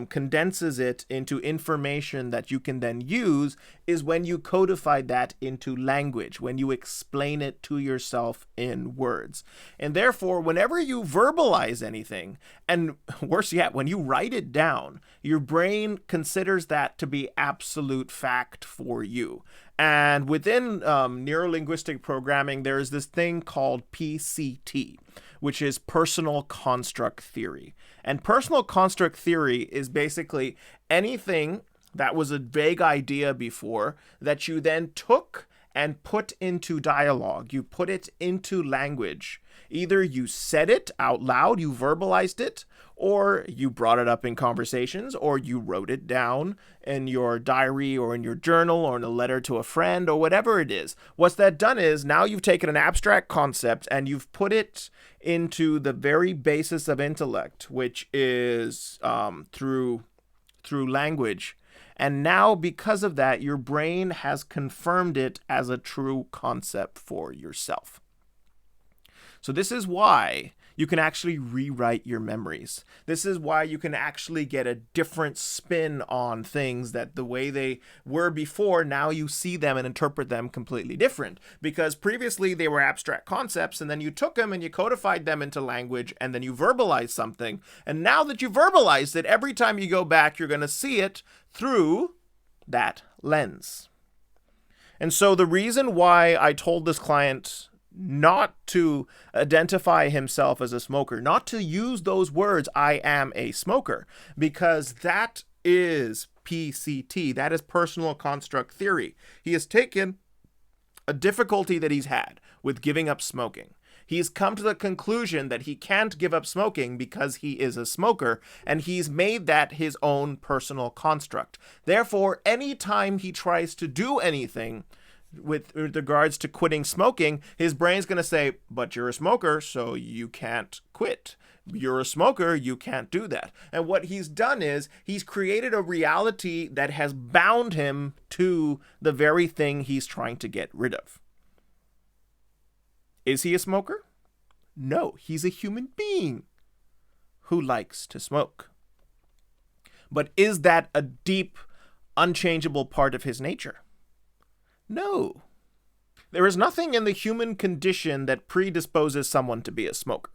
condenses it into information that you can then use, is when you codify that into language, when you explain it to yourself in words. And therefore, whenever you verbalize anything, and worse yet, when you write it down, your brain considers that to be absolute fact for you. And within neurolinguistic programming, there is this thing called PCT, which is personal construct theory. And personal construct theory is basically anything that was a vague idea before that you then took and put into dialogue. You put it into language. Either you said it out loud, you verbalized it, or you brought it up in conversations, or you wrote it down in your diary or in your journal or in a letter to a friend or whatever it is. What's that done is now you've taken an abstract concept and you've put it into the very basis of intellect, which is through language. And now, because of that, your brain has confirmed it as a true concept for yourself. So this is why you can actually rewrite your memories. This is why you can actually get a different spin on things that the way they were before, now you see them and interpret them completely different. Because previously they were abstract concepts, and then you took them and you codified them into language, and then you verbalized something. And now that you verbalized it, every time you go back, you're going to see it through that lens. And so the reason why I told this client not to identify himself as a smoker, not to use those words, I am a smoker, because that is PCT, that is personal construct theory. He has taken a difficulty that he's had with giving up smoking. He's come to the conclusion that he can't give up smoking because he is a smoker, and he's made that his own personal construct. Therefore, anytime he tries to do anything with regards to quitting smoking, his brain's going to say, but you're a smoker, so you can't quit. You're a smoker, you can't do that. And what he's done is he's created a reality that has bound him to the very thing he's trying to get rid of. Is he a smoker? No, he's a human being who likes to smoke. But is that a deep, unchangeable part of his nature? No. There is nothing in the human condition that predisposes someone to be a smoker.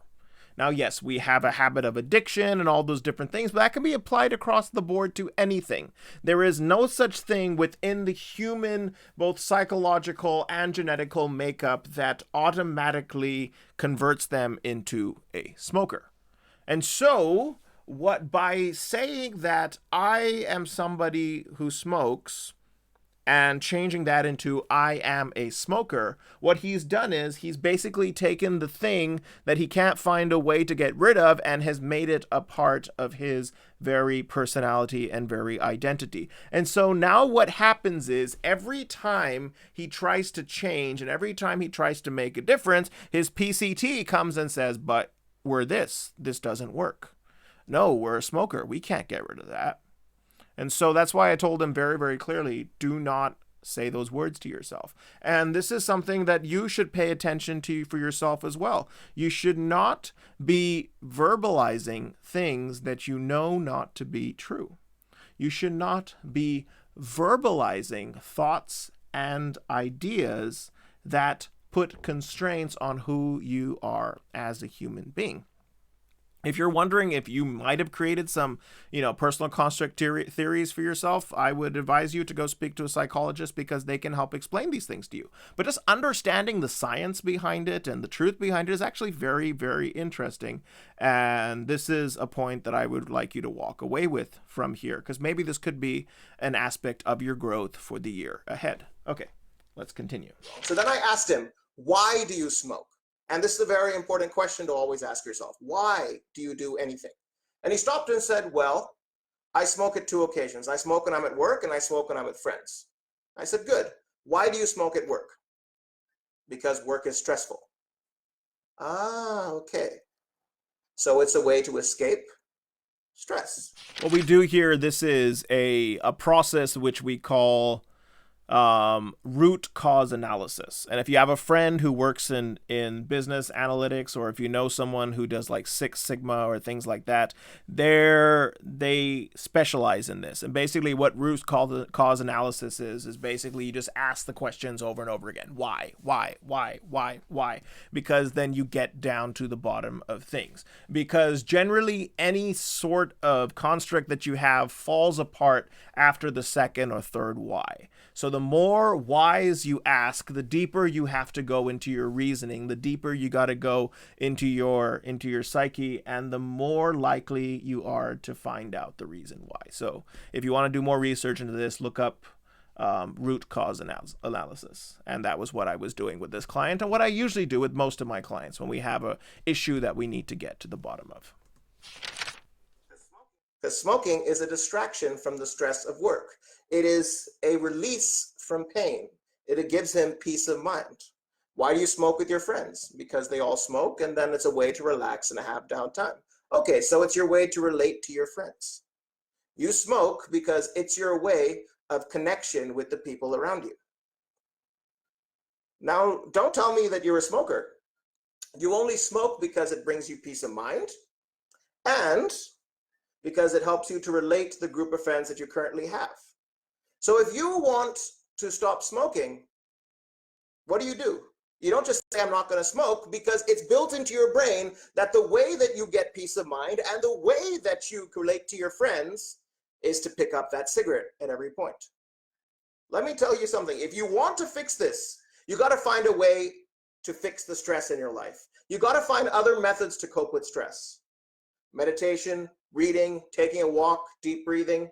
Now, yes, we have a habit of addiction and all those different things, but that can be applied across the board to anything. There is no such thing within the human, both psychological and genetical makeup, that automatically converts them into a smoker. And so, by saying that I am somebody who smokes, and changing that into I am a smoker, what he's done is he's basically taken the thing that he can't find a way to get rid of and has made it a part of his very personality and very identity. And so now what happens is every time he tries to change and every time he tries to make a difference, his PCT comes and says, but we're this doesn't work. No, we're a smoker. We can't get rid of that. And so that's why I told him very, very clearly, do not say those words to yourself. And this is something that you should pay attention to for yourself as well. You should not be verbalizing things that you know not to be true. You should not be verbalizing thoughts and ideas that put constraints on who you are as a human being. If you're wondering if you might have created some, personal construct theories for yourself, I would advise you to go speak to a psychologist because they can help explain these things to you. But just understanding the science behind it and the truth behind it is actually very, very interesting. And this is a point that I would like you to walk away with from here, because maybe this could be an aspect of your growth for the year ahead. Okay, let's continue. So then I asked him, why do you smoke? And this is a very important question to always ask yourself. Why do you do anything? And he stopped and said, well, I smoke at two occasions. I smoke when I'm at work and I smoke when I'm with friends. I said, good. Why do you smoke at work? Because work is stressful. Ah, okay. So it's a way to escape. stress. What we do here, this is a process which we call root cause analysis. And if you have a friend who works in business analytics, or if you know someone who does like Six Sigma or things like that, they specialize in this. And basically what root cause analysis is basically you just ask the questions over and over again. Why? Because then you get down to the bottom of things. Because generally any sort of construct that you have falls apart after the second or third why. So the more whys you ask, the deeper you have to go into your reasoning, the deeper you got to go into your psyche, and the more likely you are to find out the reason why. So if you want to do more research into this, look up root cause analysis. And that was what I was doing with this client, and what I usually do with most of my clients when we have an issue that we need to get to the bottom of. Because smoking is a distraction from the stress of work. It is a release from pain. It gives him peace of mind. Why do you smoke with your friends? Because they all smoke, and then it's a way to relax and have downtime. Okay, so it's your way to relate to your friends. You smoke because it's your way of connection with the people around you. Now, don't tell me that you're a smoker. You only smoke because it brings you peace of mind, and because it helps you to relate to the group of friends that you currently have. So if you want to stop smoking, what do? You don't just say, I'm not going to smoke, because it's built into your brain that the way that you get peace of mind and the way that you relate to your friends is to pick up that cigarette at every point. Let me tell you something. If you want to fix this, you got to find a way to fix the stress in your life. You got to find other methods to cope with stress. Meditation, reading, taking a walk, deep breathing,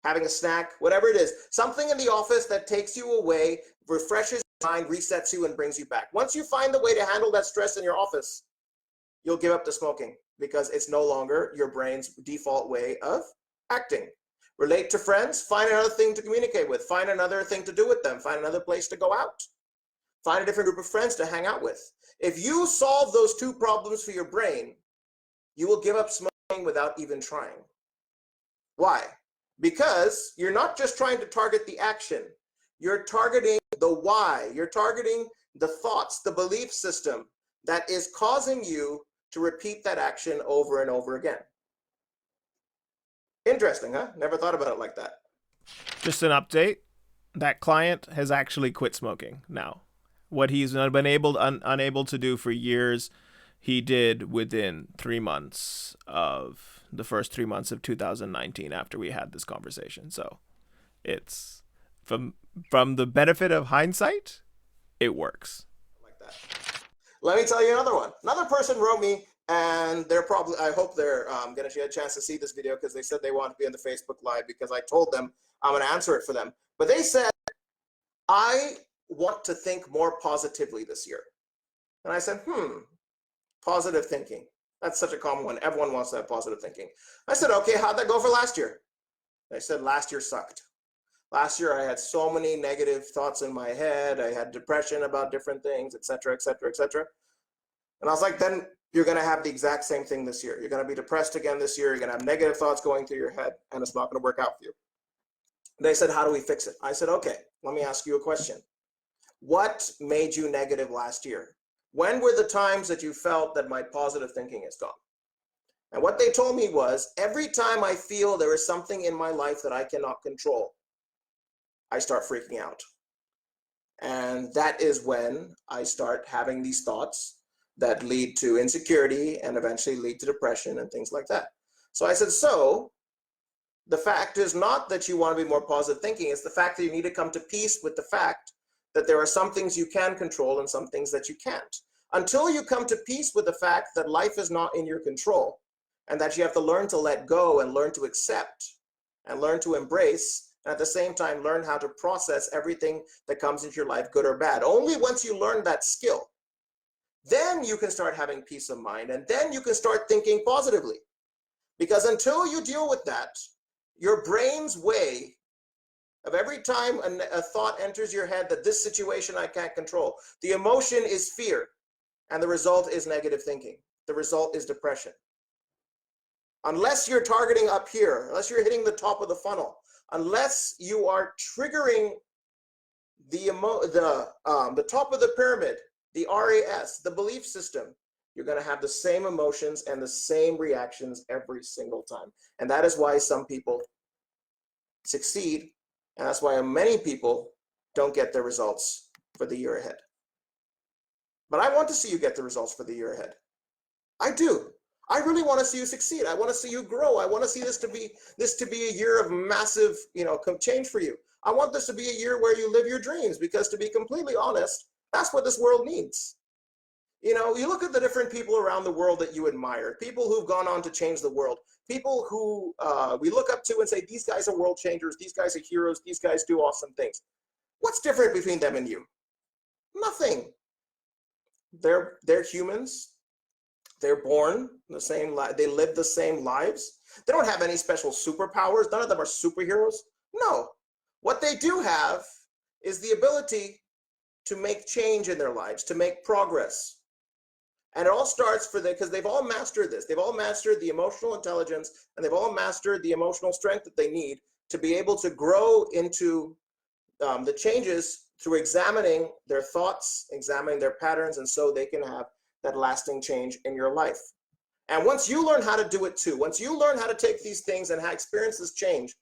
having a snack, whatever it is. Something in the office that takes you away, refreshes your mind, resets you, and brings you back. Once you find the way to handle that stress in your office, you'll give up the smoking, because it's no longer your brain's default way of acting. Relate to friends, find another thing to communicate with, find another thing to do with them, find another place to go out, find a different group of friends to hang out with. If you solve those two problems for your brain, you will give up smoking without even trying. Why? Because you're not just trying to target the action, you're targeting the why, you're targeting the thoughts, the belief system that is causing you to repeat that action over and over again. Interesting, huh? Never thought about it like that. Just an update. That client has actually quit smoking now. What he's been unable to do for years, he did within 3 months of the first 3 months of 2019 after we had this conversation. So it's from the benefit of hindsight, it works. Like that. Let me tell you another one. Another person wrote me, and they're probably, I hope they're going to get a chance to see this video, because they said they want to be on the Facebook Live, because I told them I'm going to answer it for them. But they said, I want to think more positively this year. And I said, positive thinking. That's such a common one. Everyone wants to have positive thinking. I said, okay, how'd that go for last year? They said, last year sucked. Last year, I had so many negative thoughts in my head. I had depression about different things, et cetera, et cetera, et cetera. And I was like, then you're going to have the exact same thing this year. You're going to be depressed again this year. You're going to have negative thoughts going through your head, and it's not going to work out for you. They said, how do we fix it? I said, okay, let me ask you a question. What made you negative last year? When were the times that you felt that my positive thinking is gone? And what they told me was, every time I feel there is something in my life that I cannot control, I start freaking out. And that is when I start having these thoughts that lead to insecurity and eventually lead to depression and things like that. So I said, so the fact is not that you want to be more positive thinking, it's the fact that you need to come to peace with the fact that there are some things you can control and some things that you can't. Until you come to peace with the fact that life is not in your control, and that you have to learn to let go and learn to accept and learn to embrace, and at the same time learn how to process everything that comes into your life, good or bad. Only once you learn that skill, then you can start having peace of mind, and then you can start thinking positively. Because until you deal with that, your brain's way of every time a thought enters your head that this situation I can't control, the emotion is fear, and the result is negative thinking. The result is depression. unless you're targeting up here, unless you're hitting the top of the funnel, unless you are triggering the top of the pyramid, the RAS, the belief system, you're going to have the same emotions and the same reactions every single time. And that is why some people succeed, and that's why many people don't get their results for the year ahead. But I want to see you get the results for the year ahead. I do. I really want to see you succeed. I want to see you grow. I want to see this to be a year of massive, change for you. I want this to be a year where you live your dreams, because to be completely honest, that's what this world needs. You look at the different people around the world that you admire, people who've gone on to change the world, people who we look up to and say, these guys are world changers, these guys are heroes, these guys do awesome things. What's different between them and you? Nothing. They're humans. They're born the same life. They live the same lives. They don't have any special superpowers. None of them are superheroes. No. What they do have is the ability to make change in their lives, to make progress. And it all starts because they've all mastered this. They've all mastered the emotional intelligence, and they've all mastered the emotional strength that they need to be able to grow into the changes through examining their thoughts, examining their patterns, and so they can have that lasting change in your life. And once you learn how to do it too, once you learn how to take these things and experience this change,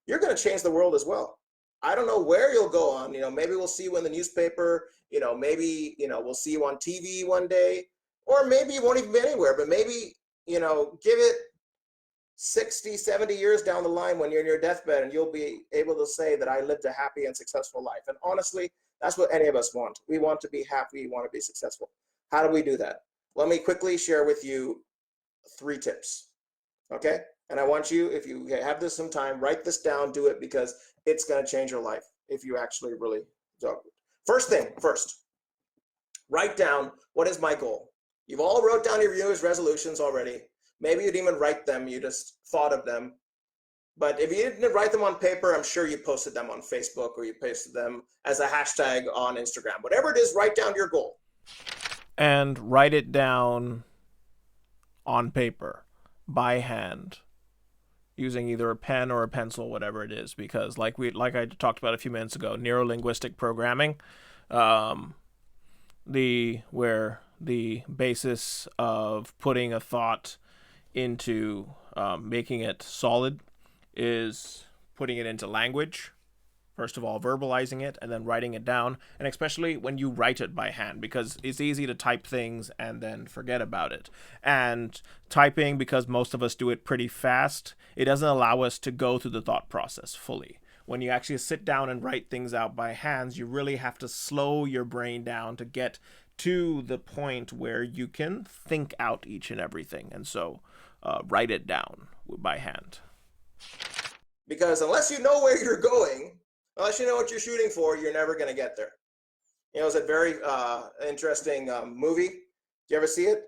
you're going to change the world as well. I don't know where you'll go on. Maybe we'll see you in the newspaper. Maybe we'll see you on TV one day, or maybe you won't even be anywhere. But maybe give it 60, 70 years down the line when you're in your deathbed, and you'll be able to say that I lived a happy and successful life. And honestly, that's what any of us want. We want to be happy. We want to be successful. How do we do that? Let me quickly share with you 3 tips. Okay? And I want you, if you have this some time, write this down, do it, because it's going to change your life if you actually really do it. First, write down, what is my goal? You've all wrote down your New Year's resolutions already. Maybe you didn't even write them, you just thought of them. But if you didn't write them on paper, I'm sure you posted them on Facebook, or you posted them as a hashtag on Instagram. Whatever it is, write down your goal. And write it down on paper, by hand, using either a pen or a pencil, whatever it is, because like I talked about a few minutes ago, neuro-linguistic programming, where the basis of putting a thought into making it solid is putting it into language. First of all, verbalizing it and then writing it down, and especially when you write it by hand, because it's easy to type things and then forget about it. And typing, because most of us do it pretty fast, it doesn't allow us to go through the thought process fully. When you actually sit down and write things out by hands, you really have to slow your brain down to get to the point where you can think out each and everything. And so write it down by hand. Because unless you know where you're going, unless you know what you're shooting for, you're never going to get there. It's a very interesting movie. Did you ever see it?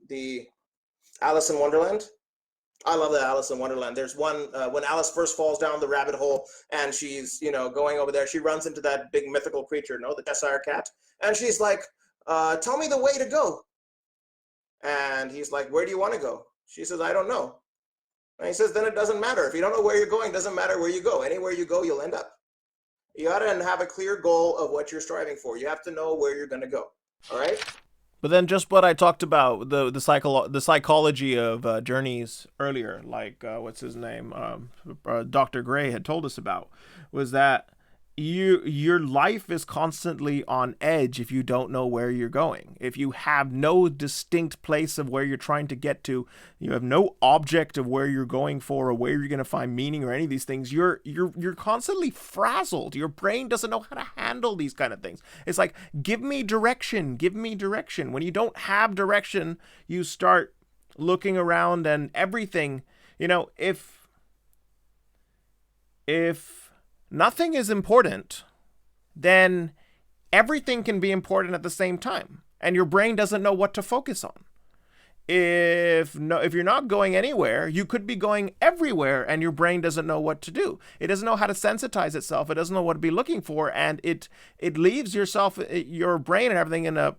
The Alice in Wonderland? I love the Alice in Wonderland. There's one, when Alice first falls down the rabbit hole and she's, going over there, she runs into that big mythical creature, the Cheshire Cat. And she's like, tell me the way to go. And he's like, where do you want to go? She says, I don't know. And he says, then it doesn't matter. If you don't know where you're going, it doesn't matter where you go. Anywhere you go, you'll end up. You got to have a clear goal of what you're striving for. You have to know where you're going to go. All right? But then just what I talked about, the psychology of journeys earlier, like what's his name, Dr. Gray had told us about, was that your life is constantly on edge if you don't know where you're going. If you have no distinct place of where you're trying to get to, you have no object of where you're going for or where you're going to find meaning or any of these things, you're constantly frazzled. Your brain doesn't know how to handle these kind of things. It's like, give me direction. When you don't have direction, you start looking around and everything, if nothing is important, then everything can be important at the same time, and your brain doesn't know what to focus on. If you're not going anywhere, you could be going everywhere, and your brain doesn't know what to do. It doesn't know how to sensitize itself. It doesn't know what to be looking for, and it leaves your brain and everything in a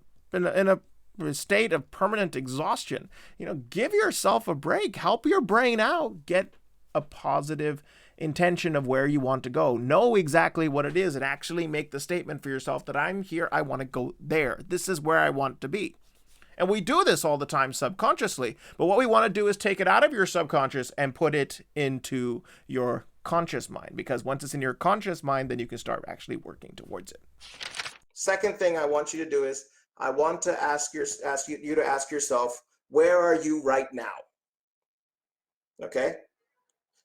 state of permanent exhaustion. Give yourself a break. Help your brain out. Get a positive intention of where you want to go. Know exactly what it is and actually make the statement for yourself that I'm here. I want to go there. This is where I want to be. And we do this all the time subconsciously. But what we want to do is take it out of your subconscious and put it into your conscious mind. Because once it's in your conscious mind, then you can start actually working towards it. Second thing I want you to do is I want to ask you to ask yourself, where are you right now? Okay?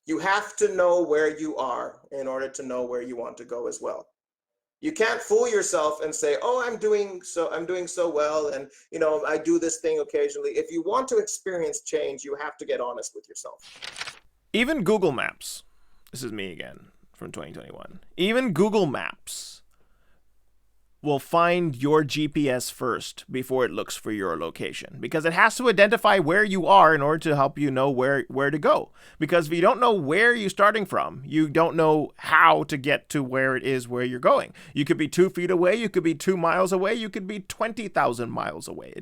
You have to know where you are in order to know where you want to go as well. You can't fool yourself and say, "Oh, I'm doing so well, and I do this thing occasionally." If you want to experience change, you have to get honest with yourself. Even Google Maps, this is me again from 2021. Even Google Maps will find your GPS first before it looks for your location, because it has to identify where you are in order to help you know where to go. Because if you don't know where you're starting from, you don't know how to get to where it is where you're going. You could be 2 feet away, you could be 2 miles away, you could be 20,000 miles away.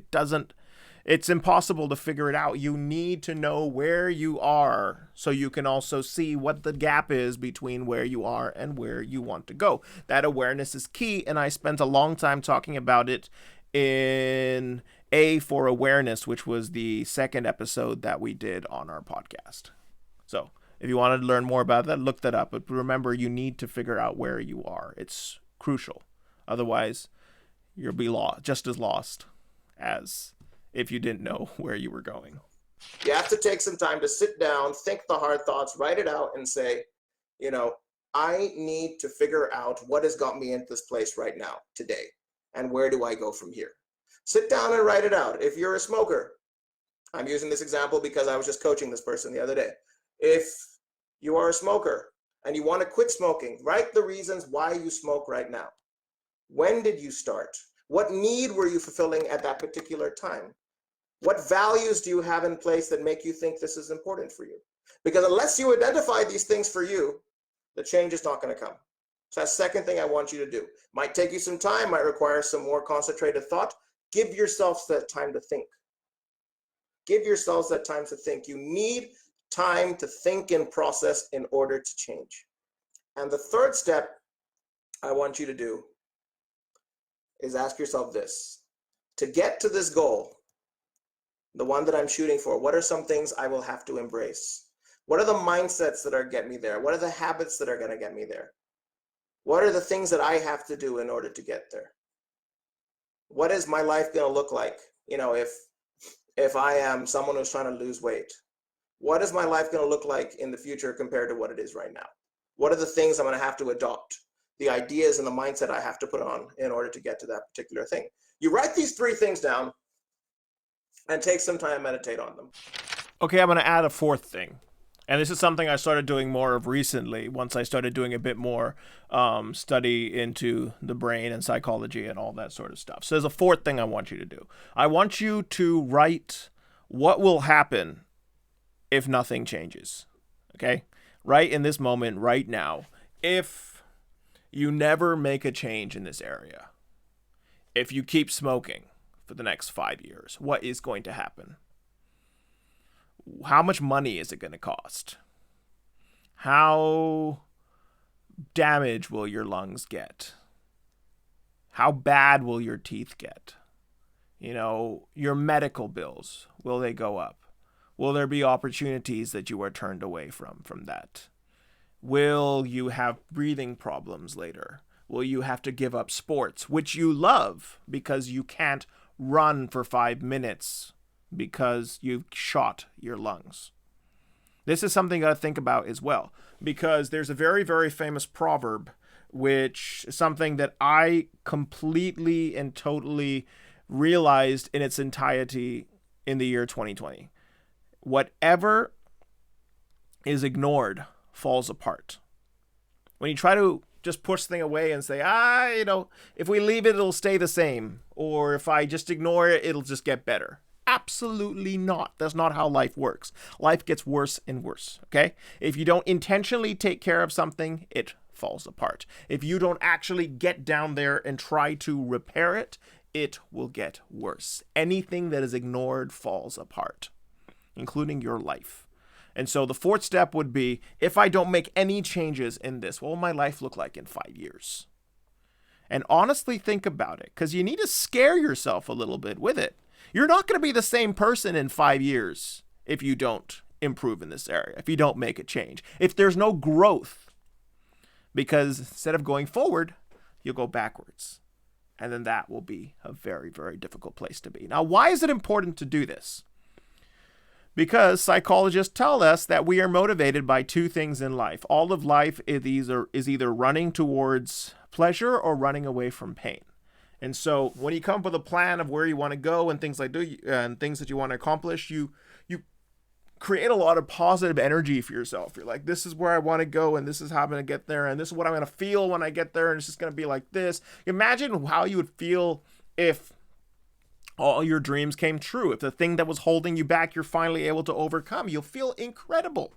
It's impossible to figure it out. You need to know where you are so you can also see what the gap is between where you are and where you want to go. That awareness is key, and I spent a long time talking about it in A for Awareness, which was the second episode that we did on our podcast. So if you wanted to learn more about that, look that up. But remember, you need to figure out where you are. It's crucial. Otherwise, you'll be just as lost as if you didn't know where you were going. You have to take some time to sit down, think the hard thoughts, write it out, and say, I need to figure out what has got me into this place right now, today, and where do I go from here? Sit down and write it out. If you're a smoker, I'm using this example because I was just coaching this person the other day. If you are a smoker and you want to quit smoking, write the reasons why you smoke right now. When did you start? What need were you fulfilling at that particular time? What values do you have in place that make you think this is important for you? Because unless you identify these things for you, the change is not going to come. So that's the second thing I want you to do. Might take you some time, might require some more concentrated thought. Give yourselves that time to think. Give yourselves that time to think. You need time to think and process in order to change. And the third step I want you to do is ask yourself this. To get to this goal, the one that I'm shooting for, what are some things I will have to embrace? What are the mindsets that are get me there? What are the habits that are going to get me there? What are the things that I have to do in order to get there? What is my life going to look like? If I am someone who's trying to lose weight, what is my life going to look like in the future compared to what it is right now? What are the things I'm going to have to adopt? The ideas and the mindset I have to put on in order to get to that particular thing. You write these 3 things down and take some time to meditate on them. Okay, I'm going to add a fourth thing. And this is something I started doing more of recently once I started doing a bit more study into the brain and psychology and all that sort of stuff. So there's a fourth thing I want you to do. I want you to write what will happen if nothing changes. Okay? Right in this moment, right now. If you never make a change in this area, if you keep smoking for the next 5 years, what is going to happen? How much money is it going to cost? How damaged will your lungs get? How bad will your teeth get? Your medical bills, will they go up? Will there be opportunities that you are turned away from that? Will you have breathing problems later? Will you have to give up sports, which you love, because you can't run for 5 minutes because you've shot your lungs? This is something you got to think about as well, because there's a very, very famous proverb, which is something that I completely and totally realized in its entirety in the year 2020. Whatever is ignored falls apart. When you try to just push the thing away and say, if we leave it, it'll stay the same. Or if I just ignore it, it'll just get better. Absolutely not. That's not how life works. Life gets worse and worse, okay? If you don't intentionally take care of something, it falls apart. If you don't actually get down there and try to repair it, it will get worse. Anything that is ignored falls apart, including your life. And so the fourth step would be, if I don't make any changes in this, what will my life look like in 5 years? And honestly think about it, because you need to scare yourself a little bit with it. You're not going to be the same person in 5 years if you don't improve in this area, if you don't make a change, if there's no growth. Because instead of going forward, you'll go backwards. And then that will be a very, very difficult place to be. Now, why is it important to do this? Because psychologists tell us that we are motivated by two things in life. All of life is either running towards pleasure or running away from pain. And so when you come up with a plan of where you want to go and things like and things that you want to accomplish, you create a lot of positive energy for yourself. You're like, this is where I want to go, and this is how I'm going to get there, and this is what I'm going to feel when I get there, and it's just going to be like this. Imagine how you would feel if all your dreams came true. If the thing that was holding you back, you're finally able to overcome. You'll feel incredible.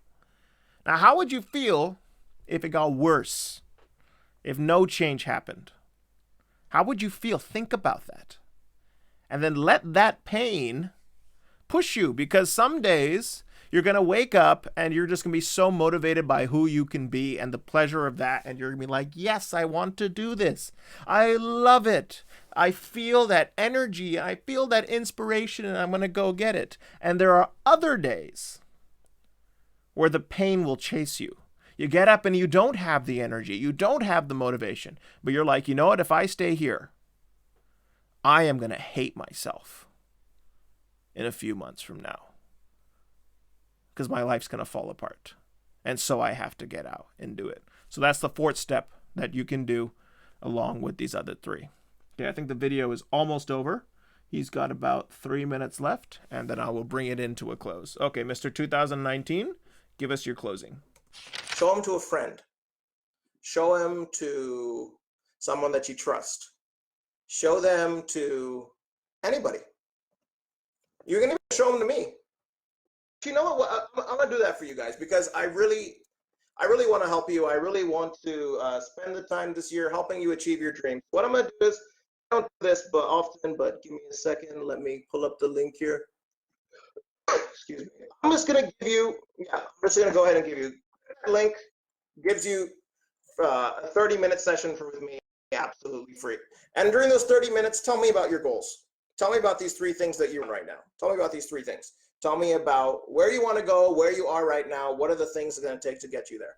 Now, how would you feel if it got worse? If no change happened? How would you feel? Think about that. And then let that pain push you, because some days you're going to wake up and you're just going to be so motivated by who you can be and the pleasure of that. And you're going to be like, yes, I want to do this. I love it. I feel that energy. I feel that inspiration, and I'm going to go get it. And there are other days where the pain will chase you. You get up and you don't have the energy. You don't have the motivation. But you're like, you know what? If I stay here, I am going to hate myself in a few months from now, because my life's going to fall apart. And so I have to get out and do it. So that's the fourth step that you can do along with these other three. Okay, I think the video is almost over. He's got about 3 minutes left, and then I will bring it into a close. Okay, Mr. 2019, give us your closing. Show him to a friend. Show him to someone that you trust. Show them to anybody. You're going to show them to me. You know what? I'm going to do that for you guys, because I really want to help you. I really want to spend the time this year helping you achieve your dreams. What I'm going to do is, I don't do this but often, but give me a second. Let me pull up the link here. Excuse me. I'm just going to give you, I'm just going to go ahead and give you that link. Gives you a 30-minute session with me, absolutely free. And during those 30 minutes, tell me about your goals. Tell me about these three things that you're right now. Tell me about these three things. Tell me about where you want to go, where you are right now. What are the things it's going to take to get you there?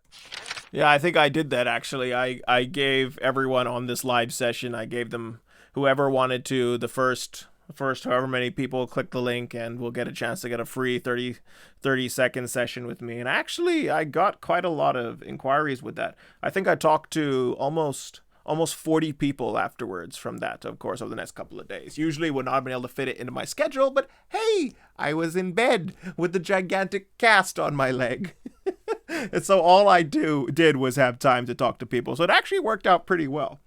Yeah, I think I did that, actually. I gave everyone on this live session, I gave them, whoever wanted to, the first however many people click the link, and we'll get a chance to get a free 30-second session with me. And actually, I got quite a lot of inquiries with that. I think I talked to almost 40 people afterwards from that, of course, over the next couple of days. Usually would not have been able to fit it into my schedule, but hey, I was in bed with the gigantic cast on my leg. And so all I did was have time to talk to people. So it actually worked out pretty well.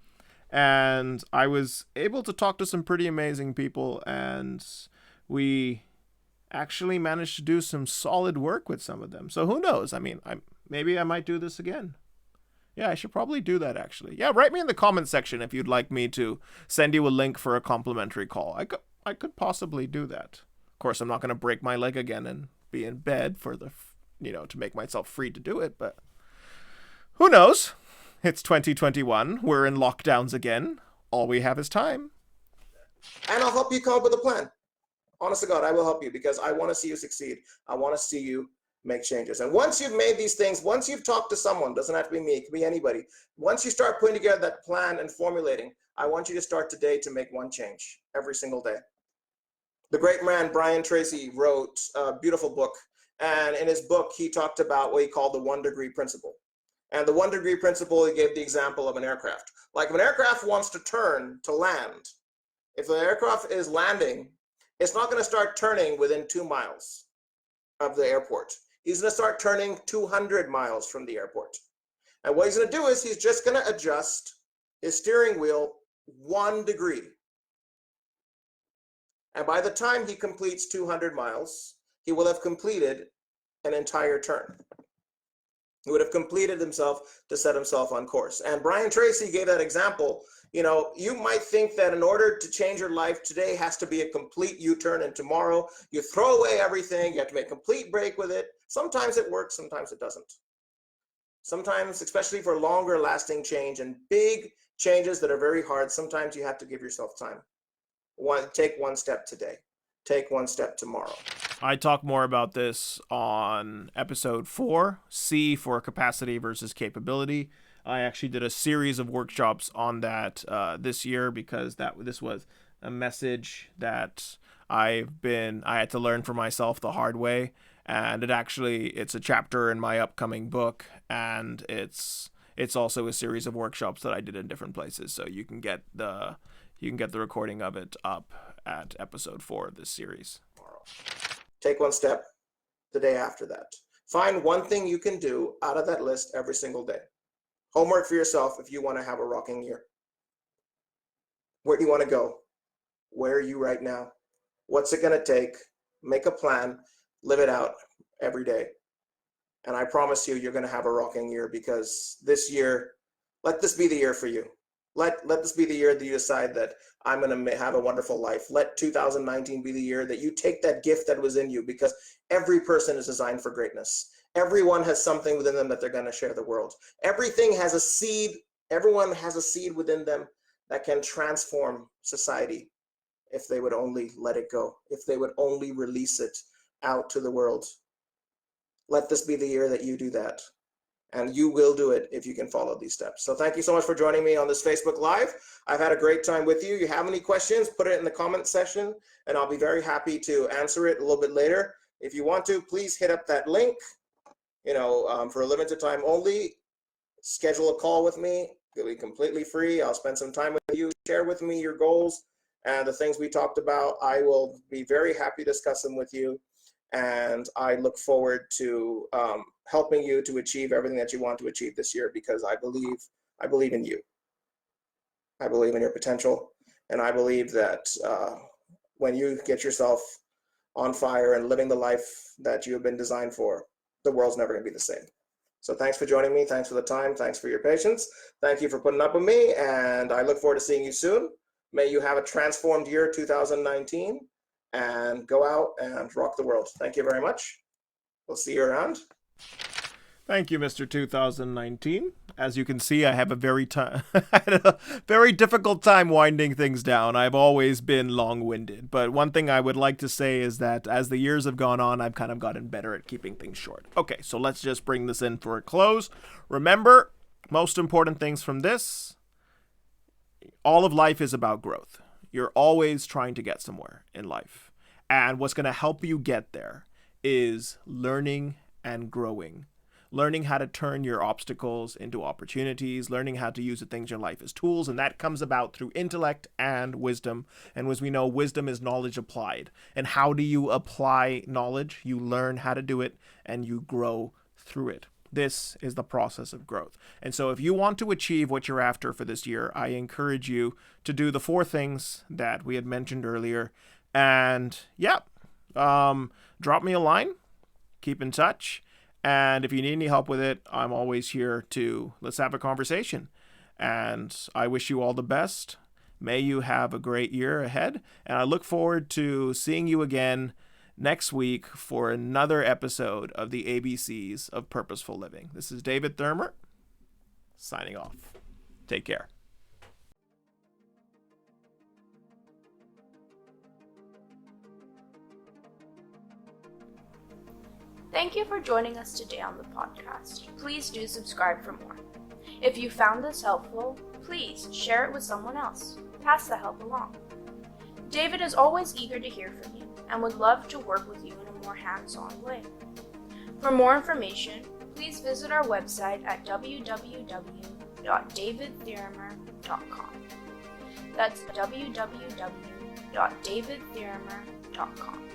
And I was able to talk to some pretty amazing people, and we actually managed to do some solid work with some of them. So who knows? I mean, maybe I might do this again. Yeah, I should probably do that, actually. Yeah, write me in the comment section if you'd like me to send you a link for a complimentary call. I could possibly do that. Of course, I'm not going to break my leg again and be in bed for to make myself free to do it, but who knows? It's 2021. We're in lockdowns again. All we have is time. And I'll help you come up with a plan. Honest to God, I will help you, because I want to see you succeed. I want to see you make changes. And once you've made these things, once you've talked to someone, doesn't have to be me, it can be anybody. Once you start putting together that plan and formulating, I want you to start today to make one change every single day. The great man, Brian Tracy, wrote a beautiful book. And in his book, he talked about what he called the 1 degree principle. And the 1 degree principle, he gave the example of an aircraft. Like if an aircraft wants to turn to land, if the aircraft is landing, it's not going to start turning within 2 miles of the airport. He's going to start turning 200 miles from the airport. And what he's going to do is he's just going to adjust his steering wheel 1 degree. And by the time he completes 200 miles, he will have completed an entire turn. He would have completed himself to set himself on course. And Brian Tracy gave that example You might think that in order to change your life, today has to be a complete U-turn, and tomorrow you throw away everything. You have to make a complete break with it. Sometimes it works, sometimes it doesn't. Sometimes, especially for longer lasting change and big changes that are very hard, sometimes you have to give yourself time. Take one step today. Take one step tomorrow. I talk more about this on episode 4, C for capacity versus capability. I actually did a series of workshops on that this year because this was a message that I had to learn for myself the hard way, and it's a chapter in my upcoming book, and it's also a series of workshops that I did in different places. So you can get the recording of it up at episode 4 of this series. Take one step the day after that. Find one thing you can do out of that list every single day. Homework for yourself if you want to have a rocking year. Where do you want to go? Where are you right now? What's it going to take? Make a plan, live it out every day. And I promise you're going to have a rocking year, because this year, let this be the year for you. Let this be the year that you decide that I'm going to have a wonderful life. Let 2019 be the year that you take that gift that was in you, because every person is designed for greatness. Everyone has something within them that they're going to share the world. Everything has a seed. Everyone has a seed within them that can transform society if they would only let it go, if they would only release it out to the world. Let this be the year that you do that. And you will do it if you can follow these steps. So thank you so much for joining me on this Facebook Live. I've had a great time with you. You have any questions, put it in the comment section, and I'll be very happy to answer it a little bit later. If you want to, please hit up that link, for a limited time only. Schedule a call with me. It'll be completely free. I'll spend some time with you. Share with me your goals and the things we talked about. I will be very happy to discuss them with you. And I look forward to helping you to achieve everything that you want to achieve this year, because I believe in you. I believe in your potential, and I believe that when you get yourself on fire and living the life that you have been designed for, the world's never going to be the same. So thanks for joining me. Thanks for the time. Thanks for your patience. Thank you for putting up with me, and I look forward to seeing you soon. May you have a transformed year 2019. And go out and rock the world. Thank you very much. We'll see you around. Thank you, Mr. 2019. As you can see, I have had a very difficult time winding things down. I've always been long-winded. But one thing I would like to say is that as the years have gone on, I've kind of gotten better at keeping things short. Okay, so let's just bring this in for a close. Remember, most important things from this, all of life is about growth. You're always trying to get somewhere in life. And what's going to help you get there is learning and growing. Learning how to turn your obstacles into opportunities, learning how to use the things in your life as tools, and that comes about through intellect and wisdom. And as we know, wisdom is knowledge applied. And how do you apply knowledge? You learn how to do it, and you grow through it. This is the process of growth. And so if you want to achieve what you're after for this year, I encourage you to do the 4 things that we had mentioned earlier. And drop me a line, keep in touch. And if you need any help with it, I'm always here let's have a conversation. And I wish you all the best. May you have a great year ahead. And I look forward to seeing you again next week for another episode of the ABCs of Purposeful Living. This is David Thurmer, signing off. Take care. Thank you for joining us today on the podcast. Please do subscribe for more. If you found this helpful, please share it with someone else. Pass the help along. David is always eager to hear from you and would love to work with you in a more hands-on way. For more information, please visit our website at www.davidthirimer.com. That's www.davidthirimer.com.